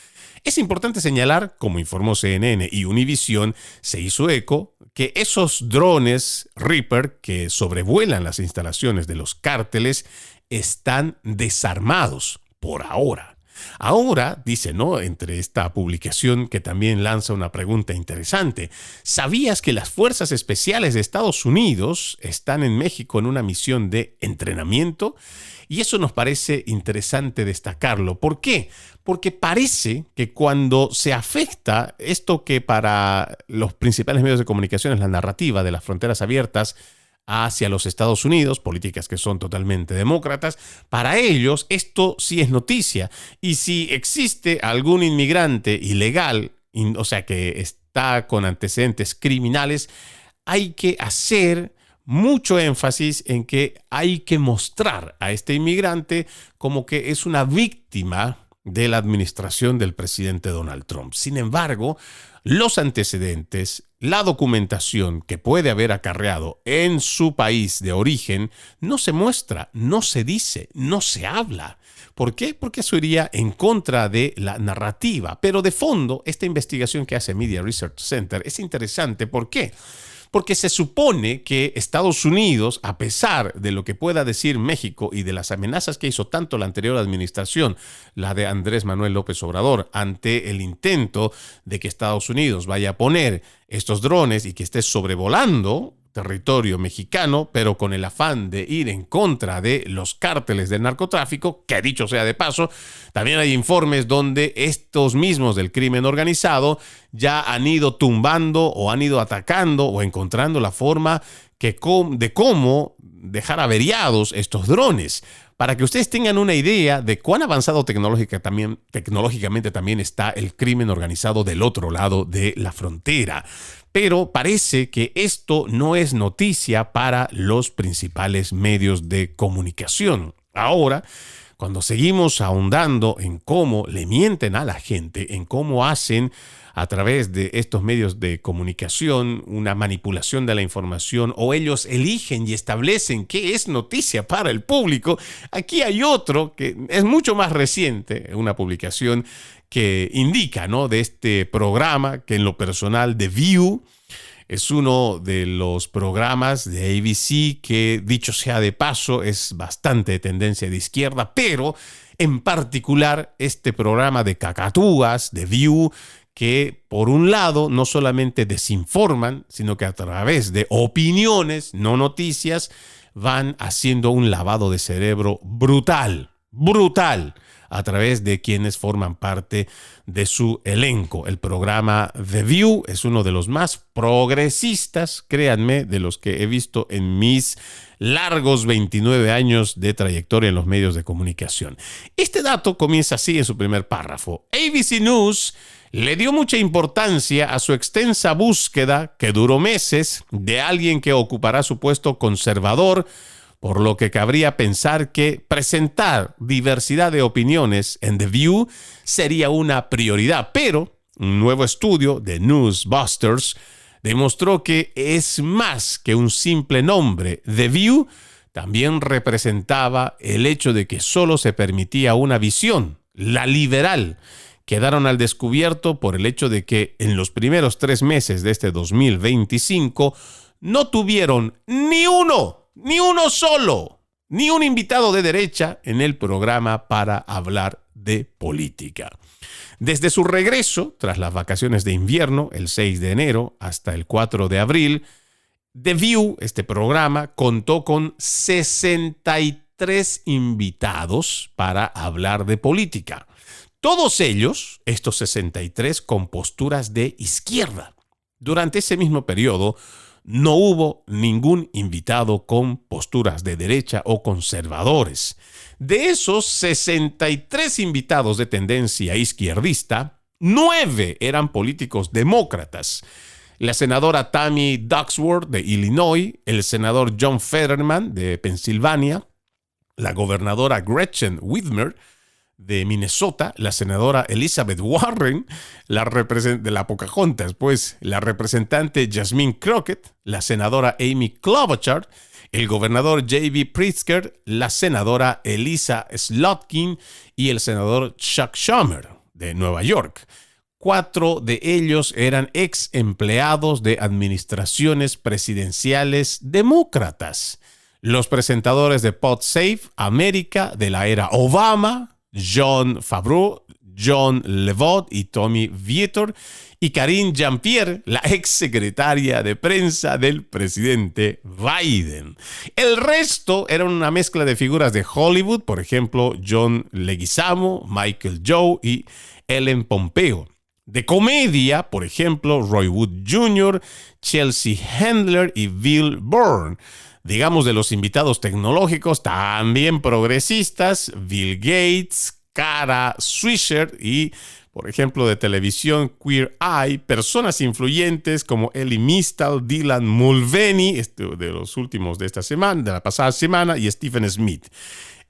es importante señalar, como informó CNN y Univision, se hizo eco que esos drones Reaper que sobrevuelan las instalaciones de los cárteles están desarmados por ahora. Ahora, dice, ¿no?, entre esta publicación que también lanza una pregunta interesante. ¿Sabías que las Fuerzas Especiales de Estados Unidos están en México en una misión de entrenamiento? Y eso nos parece interesante destacarlo. ¿Por qué? Porque parece que cuando se afecta esto que para los principales medios de comunicación es la narrativa de las fronteras abiertas hacia los Estados Unidos, políticas que son totalmente demócratas, para ellos esto sí es noticia. Y si existe algún inmigrante ilegal, o sea, que está con antecedentes criminales, hay que hacer mucho énfasis en que hay que mostrar a este inmigrante como que es una víctima de la administración del presidente Donald Trump. Sin embargo, los antecedentes, la documentación que puede haber acarreado en su país de origen no se muestra, no se dice, no se habla. ¿Por qué? Porque eso iría en contra de la narrativa. Pero de fondo, esta investigación que hace Media Research Center es interesante. ¿Por qué? Porque se supone que Estados Unidos, a pesar de lo que pueda decir México y de las amenazas que hizo tanto la anterior administración, la de Andrés Manuel López Obrador, ante el intento de que Estados Unidos vaya a poner estos drones y que esté sobrevolando territorio mexicano, pero con el afán de ir en contra de los cárteles del narcotráfico, que dicho sea de paso, también hay informes donde estos mismos del crimen organizado ya han ido tumbando o han ido atacando o encontrando la forma de cómo dejar averiados estos drones. para que ustedes tengan una idea de cuán avanzado tecnológicamente también está el crimen organizado del otro lado de la frontera. Pero parece que esto no es noticia para los principales medios de comunicación. Ahora, cuando seguimos ahondando en cómo le mienten a la gente, en cómo hacen a través de estos medios de comunicación una manipulación de la información, o ellos eligen y establecen qué es noticia para el público, aquí hay otro que es mucho más reciente, una publicación que indica, ¿no?, de este programa que en lo personal The View es uno de los programas de ABC que, dicho sea de paso, es bastante de tendencia de izquierda, pero en particular este programa de cacatúas, The View, que por un lado no solamente desinforman, sino que a través de opiniones, no noticias, van haciendo un lavado de cerebro brutal, a través de quienes forman parte de su elenco. El programa The View es uno de los más progresistas, créanme, de los que he visto en mis largos 29 años de trayectoria en los medios de comunicación. Este dato comienza así en su primer párrafo. ABC News le dio mucha importancia a su extensa búsqueda, que duró meses, de alguien que ocupará su puesto conservador, por lo que cabría pensar que presentar diversidad de opiniones en The View sería una prioridad. Pero un nuevo estudio de Newsbusters demostró que es más que un simple nombre. The View también representaba el hecho de que solo se permitía una visión, la liberal. Quedaron al descubierto por el hecho de que en los primeros 3 meses de este 2025 no tuvieron ni uno solo, ni un invitado de derecha en el programa para hablar de política. Desde su regreso, tras las vacaciones de invierno, el 6 de enero hasta el 4 de abril, The View, este programa, contó con 63 invitados para hablar de política. Todos ellos, estos 63, con posturas de izquierda. Durante ese mismo periodo, no hubo ningún invitado con posturas de derecha o conservadores. De esos 63 invitados de tendencia izquierdista, 9 eran políticos demócratas. La senadora Tammy Duckworth de Illinois, el senador John Fetterman de Pensilvania, la gobernadora Gretchen Whitmer de Minnesota, la senadora Elizabeth Warren, de la Pocahontas, pues, la representante Jasmine Crockett, la senadora Amy Klobuchar, el gobernador J.B. Pritzker, la senadora Elisa Slotkin y el senador Chuck Schumer de Nueva York. 4 de ellos eran ex empleados de administraciones presidenciales demócratas. Los presentadores de Pod Save America de la era Obama, Jon Favreau, John Levott y Tommy Vietor, y Karine Jean-Pierre, la ex secretaria de prensa del presidente Biden. El resto eran una mezcla de figuras de Hollywood, por ejemplo, John Leguizamo, Michael Joe y Ellen Pompeo. De comedia, por ejemplo, Roy Wood Jr., Chelsea Handler y Bill Burr. Digamos, de los invitados tecnológicos, también progresistas, Bill Gates, Kara Swisher y, por ejemplo, de televisión Queer Eye, personas influyentes como Elie Mystal, Dylan Mulvaney, de los últimos de esta semana, de la pasada semana, y Stephen Smith.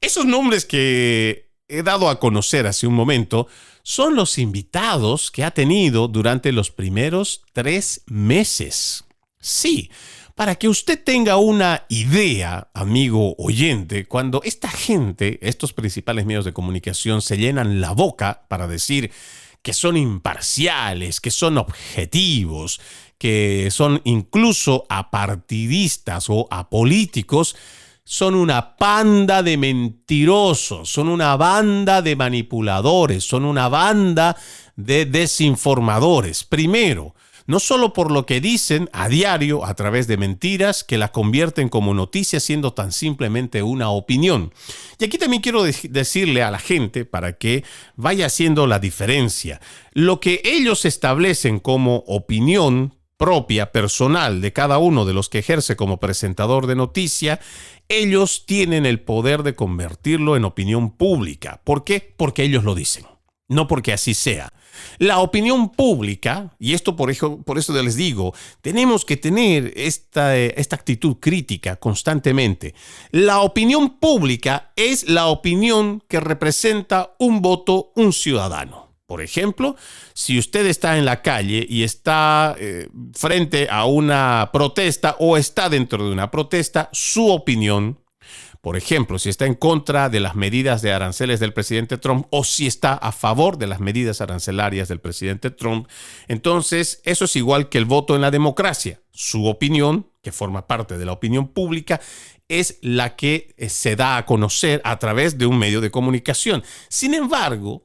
Esos nombres que he dado a conocer hace un momento son los invitados que ha tenido durante los primeros 3 meses. Sí, para que usted tenga una idea, amigo oyente, cuando esta gente, estos principales medios de comunicación, se llenan la boca para decir que son imparciales, que son objetivos, que son incluso apartidistas o apolíticos, son una panda de mentirosos, son una banda de manipuladores, son una banda de desinformadores. Primero, no solo por lo que dicen a diario a través de mentiras que la convierten como noticia siendo tan simplemente una opinión. Y aquí también quiero decirle a la gente para que vaya haciendo la diferencia. Lo que ellos establecen como opinión propia, personal de cada uno de los que ejerce como presentador de noticia, ellos tienen el poder de convertirlo en opinión pública. ¿Por qué? Porque ellos lo dicen, no porque así sea. La opinión pública, y esto por eso les digo, tenemos que tener esta actitud crítica constantemente. La opinión pública es la opinión que representa un voto, un ciudadano. Por ejemplo, si usted está en la calle y está frente a una protesta o está dentro de una protesta, su opinión, por ejemplo, si está en contra de las medidas de aranceles del presidente Trump o si está a favor de las medidas arancelarias del presidente Trump, entonces eso es igual que el voto en la democracia. Su opinión, que forma parte de la opinión pública, es la que se da a conocer a través de un medio de comunicación. Sin embargo,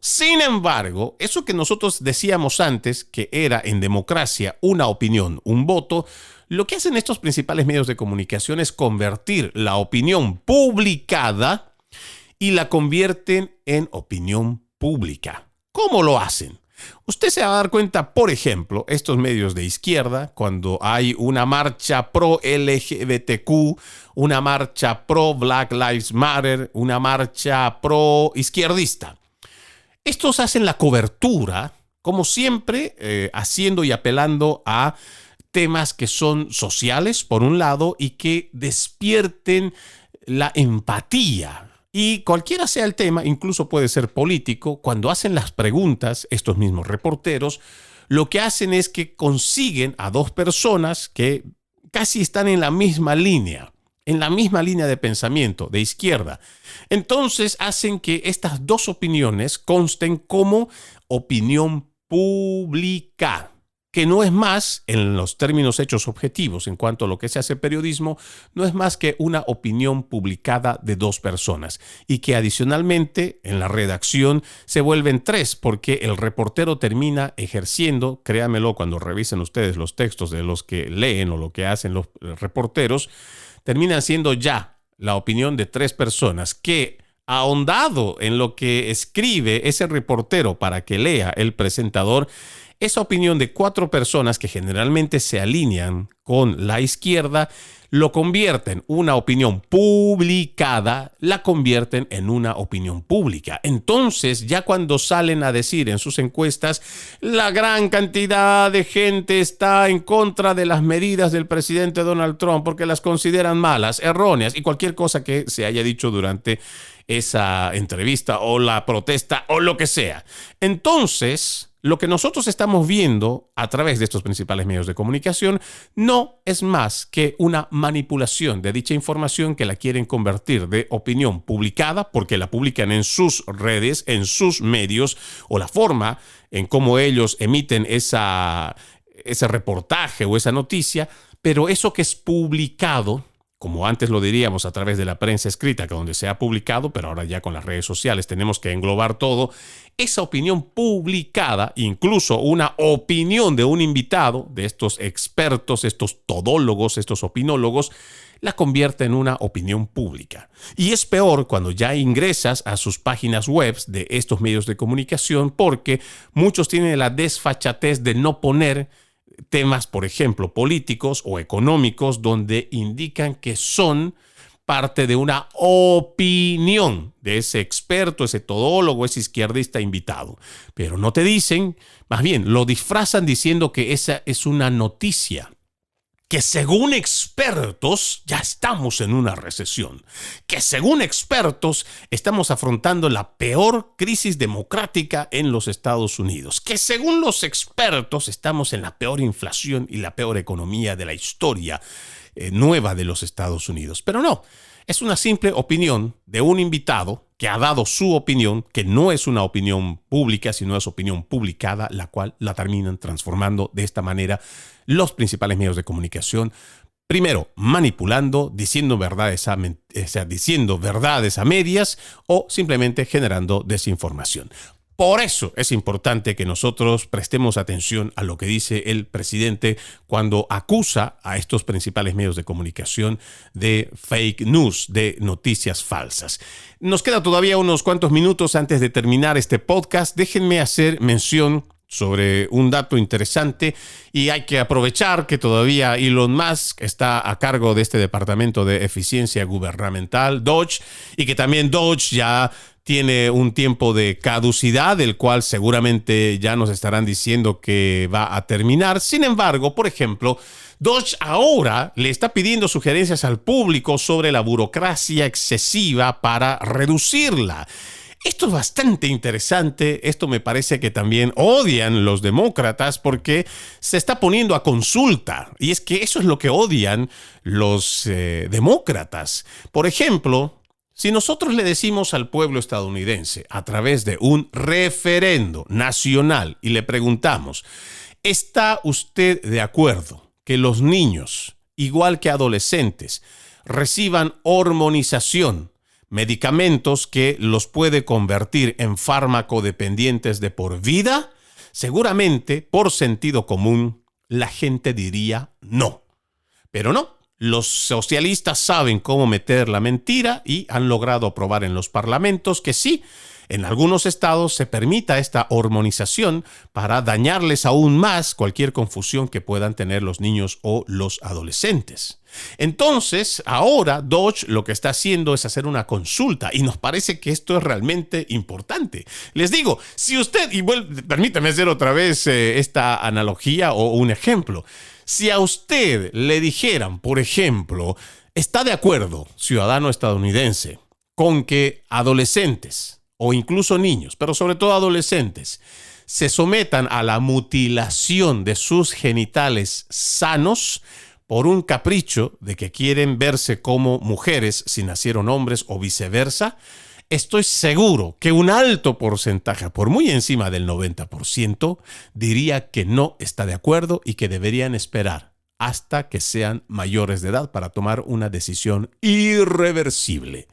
eso que nosotros decíamos antes, que era en democracia una opinión, un voto, lo que hacen estos principales medios de comunicación es convertir la opinión publicada y la convierten en opinión pública. ¿Cómo lo hacen? Usted se va a dar cuenta, por ejemplo, estos medios de izquierda, cuando hay una marcha pro-LGBTQ, una marcha pro-Black Lives Matter, una marcha pro-izquierdista. Estos hacen la cobertura, como siempre, haciendo y apelando a temas que son sociales, por un lado, y que despierten la empatía. Y cualquiera sea el tema, incluso puede ser político, cuando hacen las preguntas, estos mismos reporteros, lo que hacen es que consiguen a dos personas que casi están en la misma línea de pensamiento, de izquierda. Entonces hacen que estas dos opiniones consten como opinión pública, que no es más, en los términos hechos objetivos, en cuanto a lo que se hace periodismo, no es más que una opinión publicada de dos personas y que adicionalmente en la redacción se vuelven tres porque el reportero termina ejerciendo, créanmelo cuando revisen ustedes los textos de los que leen o lo que hacen los reporteros, terminan siendo ya la opinión de tres personas que, ahondado en lo que escribe ese reportero para que lea el presentador, esa opinión de cuatro personas que generalmente se alinean con la izquierda, lo convierten una opinión publicada, la convierten en una opinión pública. Entonces, ya cuando salen a decir en sus encuestas, la gran cantidad de gente está en contra de las medidas del presidente Donald Trump porque las consideran malas, erróneas y cualquier cosa que se haya dicho durante esa entrevista o la protesta o lo que sea. Entonces, lo que nosotros estamos viendo a través de estos principales medios de comunicación no es más que una manipulación de dicha información que la quieren convertir de opinión publicada, porque la publican en sus redes, en sus medios, o la forma en cómo ellos emiten ese reportaje o esa noticia, pero eso que es publicado, como antes lo diríamos a través de la prensa escrita, que donde se ha publicado, pero ahora ya con las redes sociales tenemos que englobar todo, esa opinión publicada, incluso una opinión de un invitado, de estos expertos, estos todólogos, estos opinólogos, la convierte en una opinión pública. Y es peor cuando ya ingresas a sus páginas web de estos medios de comunicación, porque muchos tienen la desfachatez de no poner temas, por ejemplo, políticos o económicos, donde indican que son parte de una opinión de ese experto, ese todólogo, ese izquierdista invitado. Pero no te dicen, más bien, lo disfrazan diciendo que esa es una noticia, que según expertos ya estamos en una recesión, que según expertos estamos afrontando la peor crisis democrática en los Estados Unidos, que según los expertos estamos en la peor inflación y la peor economía de la historia nueva de los Estados Unidos. Pero no, es una simple opinión de un invitado que ha dado su opinión, que no es una opinión pública, sino es opinión publicada, la cual la terminan transformando de esta manera los principales medios de comunicación. Primero, manipulando, diciendo verdades a medias o simplemente generando desinformación. Por eso es importante que nosotros prestemos atención a lo que dice el presidente cuando acusa a estos principales medios de comunicación de fake news, de noticias falsas. Nos queda todavía unos cuantos minutos antes de terminar este podcast. Déjenme hacer mención sobre un dato interesante y hay que aprovechar que todavía Elon Musk está a cargo de este departamento de eficiencia gubernamental, DOGE, y que también DOGE ya tiene un tiempo de caducidad, el cual seguramente ya nos estarán diciendo que va a terminar. Sin embargo, por ejemplo, DOGE ahora le está pidiendo sugerencias al público sobre la burocracia excesiva para reducirla. Esto es bastante interesante. Esto me parece que también odian los demócratas porque se está poniendo a consulta. Y es que eso es lo que odian los demócratas. Por ejemplo, si nosotros le decimos al pueblo estadounidense a través de un referendo nacional y le preguntamos, ¿está usted de acuerdo que los niños, igual que adolescentes, reciban hormonización, medicamentos que los puede convertir en fármacodependientes de por vida? Seguramente, por sentido común, la gente diría no. Pero no, los socialistas saben cómo meter la mentira y han logrado aprobar en los parlamentos que sí, en algunos estados se permita esta hormonización para dañarles aún más cualquier confusión que puedan tener los niños o los adolescentes. Entonces, ahora DOGE lo que está haciendo es hacer una consulta y nos parece que esto es realmente importante. Les digo, si usted, y permítame hacer otra vez esta analogía o un ejemplo. Si a usted le dijeran, por ejemplo, ¿está de acuerdo, ciudadano estadounidense, con que adolescentes o incluso niños, pero sobre todo adolescentes, se sometan a la mutilación de sus genitales sanos por un capricho de que quieren verse como mujeres si nacieron hombres o viceversa? Estoy seguro que un alto porcentaje, por muy encima del 90%, diría que no está de acuerdo y que deberían esperar hasta que sean mayores de edad para tomar una decisión irreversible.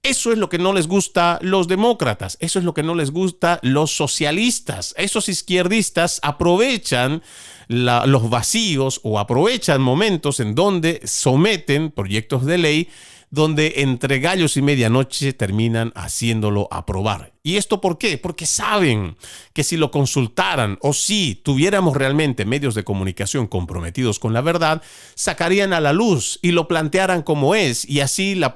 Eso es lo que no les gusta a los demócratas, eso es lo que no les gusta a los socialistas. Esos izquierdistas aprovechan los vacíos o aprovechan momentos en donde someten proyectos de ley donde entre gallos y medianoche terminan haciéndolo aprobar. ¿Y esto por qué? Porque saben que si lo consultaran o si tuviéramos realmente medios de comunicación comprometidos con la verdad, sacarían a la luz y lo plantearan como es, y así la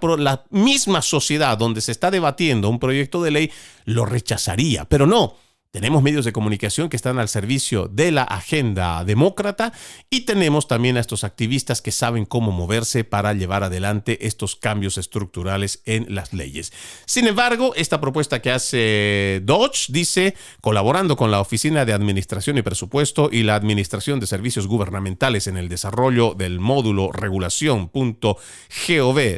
misma sociedad donde se está debatiendo un proyecto de ley lo rechazaría. Pero no. Tenemos medios de comunicación que están al servicio de la agenda demócrata y tenemos también a estos activistas que saben cómo moverse para llevar adelante estos cambios estructurales en las leyes. Sin embargo, esta propuesta que hace DOGE dice, colaborando con la Oficina de Administración y Presupuesto y la Administración de Servicios Gubernamentales en el desarrollo del módulo regulación.gov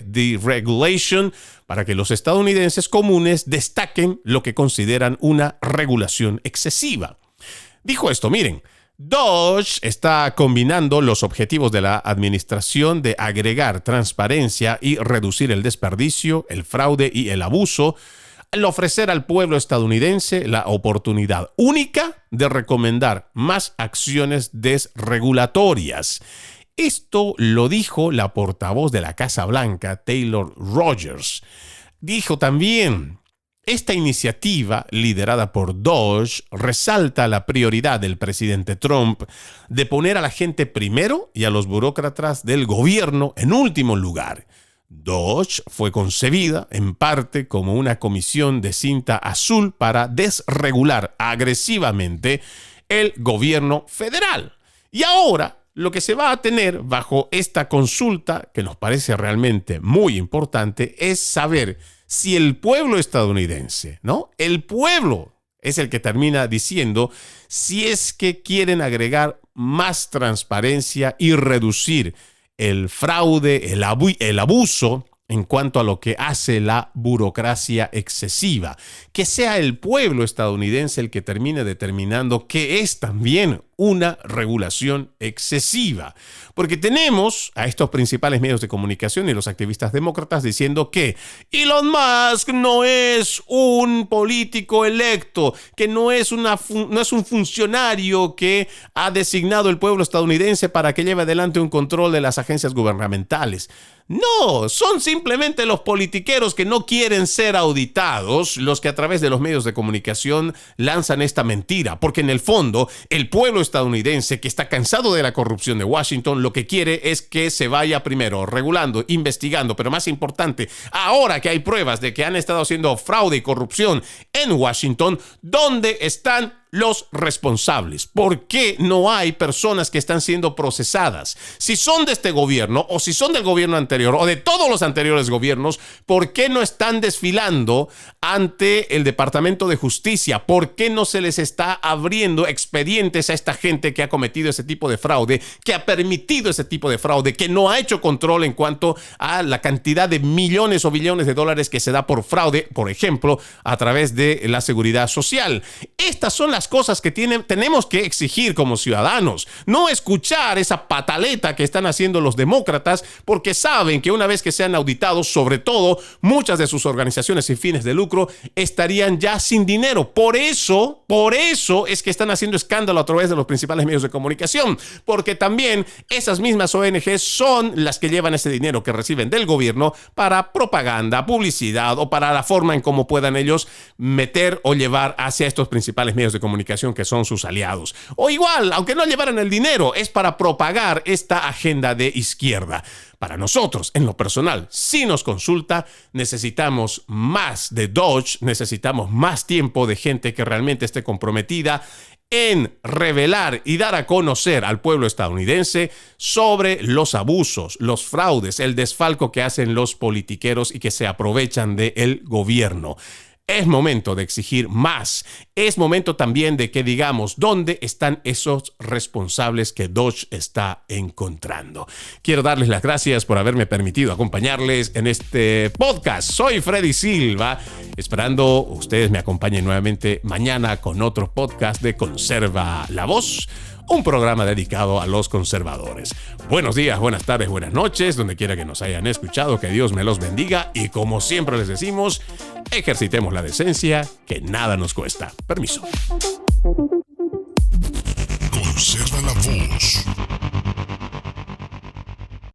deregulation, para que los estadounidenses comunes destaquen lo que consideran una regulación excesiva. Dijo esto, miren, DOGE está combinando los objetivos de la administración de agregar transparencia y reducir el desperdicio, el fraude y el abuso, al ofrecer al pueblo estadounidense la oportunidad única de recomendar más acciones desregulatorias. Esto lo dijo la portavoz de la Casa Blanca, Taylor Rogers. Dijo también, esta iniciativa, liderada por DOGE, resalta la prioridad del presidente Trump de poner a la gente primero y a los burócratas del gobierno en último lugar. DOGE fue concebida en parte como una comisión de cinta azul para desregular agresivamente el gobierno federal. Y ahora, lo que se va a tener bajo esta consulta, que nos parece realmente muy importante, es saber si el pueblo estadounidense, ¿no? El pueblo es el que termina diciendo si es que quieren agregar más transparencia y reducir el fraude, el abuso en cuanto a lo que hace la burocracia excesiva. Que sea el pueblo estadounidense el que termine determinando qué es también una regulación excesiva. Porque tenemos a estos principales medios de comunicación y los activistas demócratas diciendo que Elon Musk no es un político electo, que no es un funcionario que ha designado el pueblo estadounidense para que lleve adelante un control de las agencias gubernamentales. No, son simplemente los politiqueros que no quieren ser auditados los que a través de los medios de comunicación lanzan esta mentira, porque en el fondo el pueblo estadounidense que está cansado de la corrupción de Washington lo que quiere es que se vaya primero regulando, investigando, pero más importante, ahora que hay pruebas de que han estado haciendo fraude y corrupción en Washington, ¿dónde están los responsables? ¿Por qué no hay personas que están siendo procesadas? Si son de este gobierno o si son del gobierno anterior o de todos los anteriores gobiernos, ¿por qué no están desfilando ante el Departamento de Justicia? ¿Por qué no se les está abriendo expedientes a esta gente que ha cometido ese tipo de fraude, que ha permitido ese tipo de fraude, que no ha hecho control en cuanto a la cantidad de millones o billones de dólares que se da por fraude, por ejemplo, a través de la seguridad social? Estas son las cosas que tenemos que exigir como ciudadanos, no escuchar esa pataleta que están haciendo los demócratas, porque saben que una vez que sean auditados, sobre todo muchas de sus organizaciones sin fines de lucro estarían ya sin dinero. Por eso es que están haciendo escándalo a través de los principales medios de comunicación, porque también esas mismas ONGs son las que llevan ese dinero que reciben del gobierno para propaganda, publicidad o para la forma en cómo puedan ellos meter o llevar hacia estos principales medios de comunicación que son sus aliados. O igual, aunque no llevaran el dinero, es para propagar esta agenda de izquierda. Para nosotros, en lo personal, si nos consulta, necesitamos más de Doge, necesitamos más tiempo de gente que realmente esté comprometida en revelar y dar a conocer al pueblo estadounidense sobre los abusos, los fraudes, el desfalco que hacen los politiqueros y que se aprovechan del gobierno. Es momento de exigir más. Es momento también de que digamos dónde están esos responsables que Doge está encontrando. Quiero darles las gracias por haberme permitido acompañarles en este podcast. Soy Freddy Silva, esperando ustedes me acompañen nuevamente mañana con otro podcast de Conserva la Voz, un programa dedicado a los conservadores. Buenos días, buenas tardes, buenas noches, donde quiera que nos hayan escuchado, que Dios me los bendiga y como siempre les decimos, ejercitemos la decencia, que nada nos cuesta. Permiso. Conserva la Voz.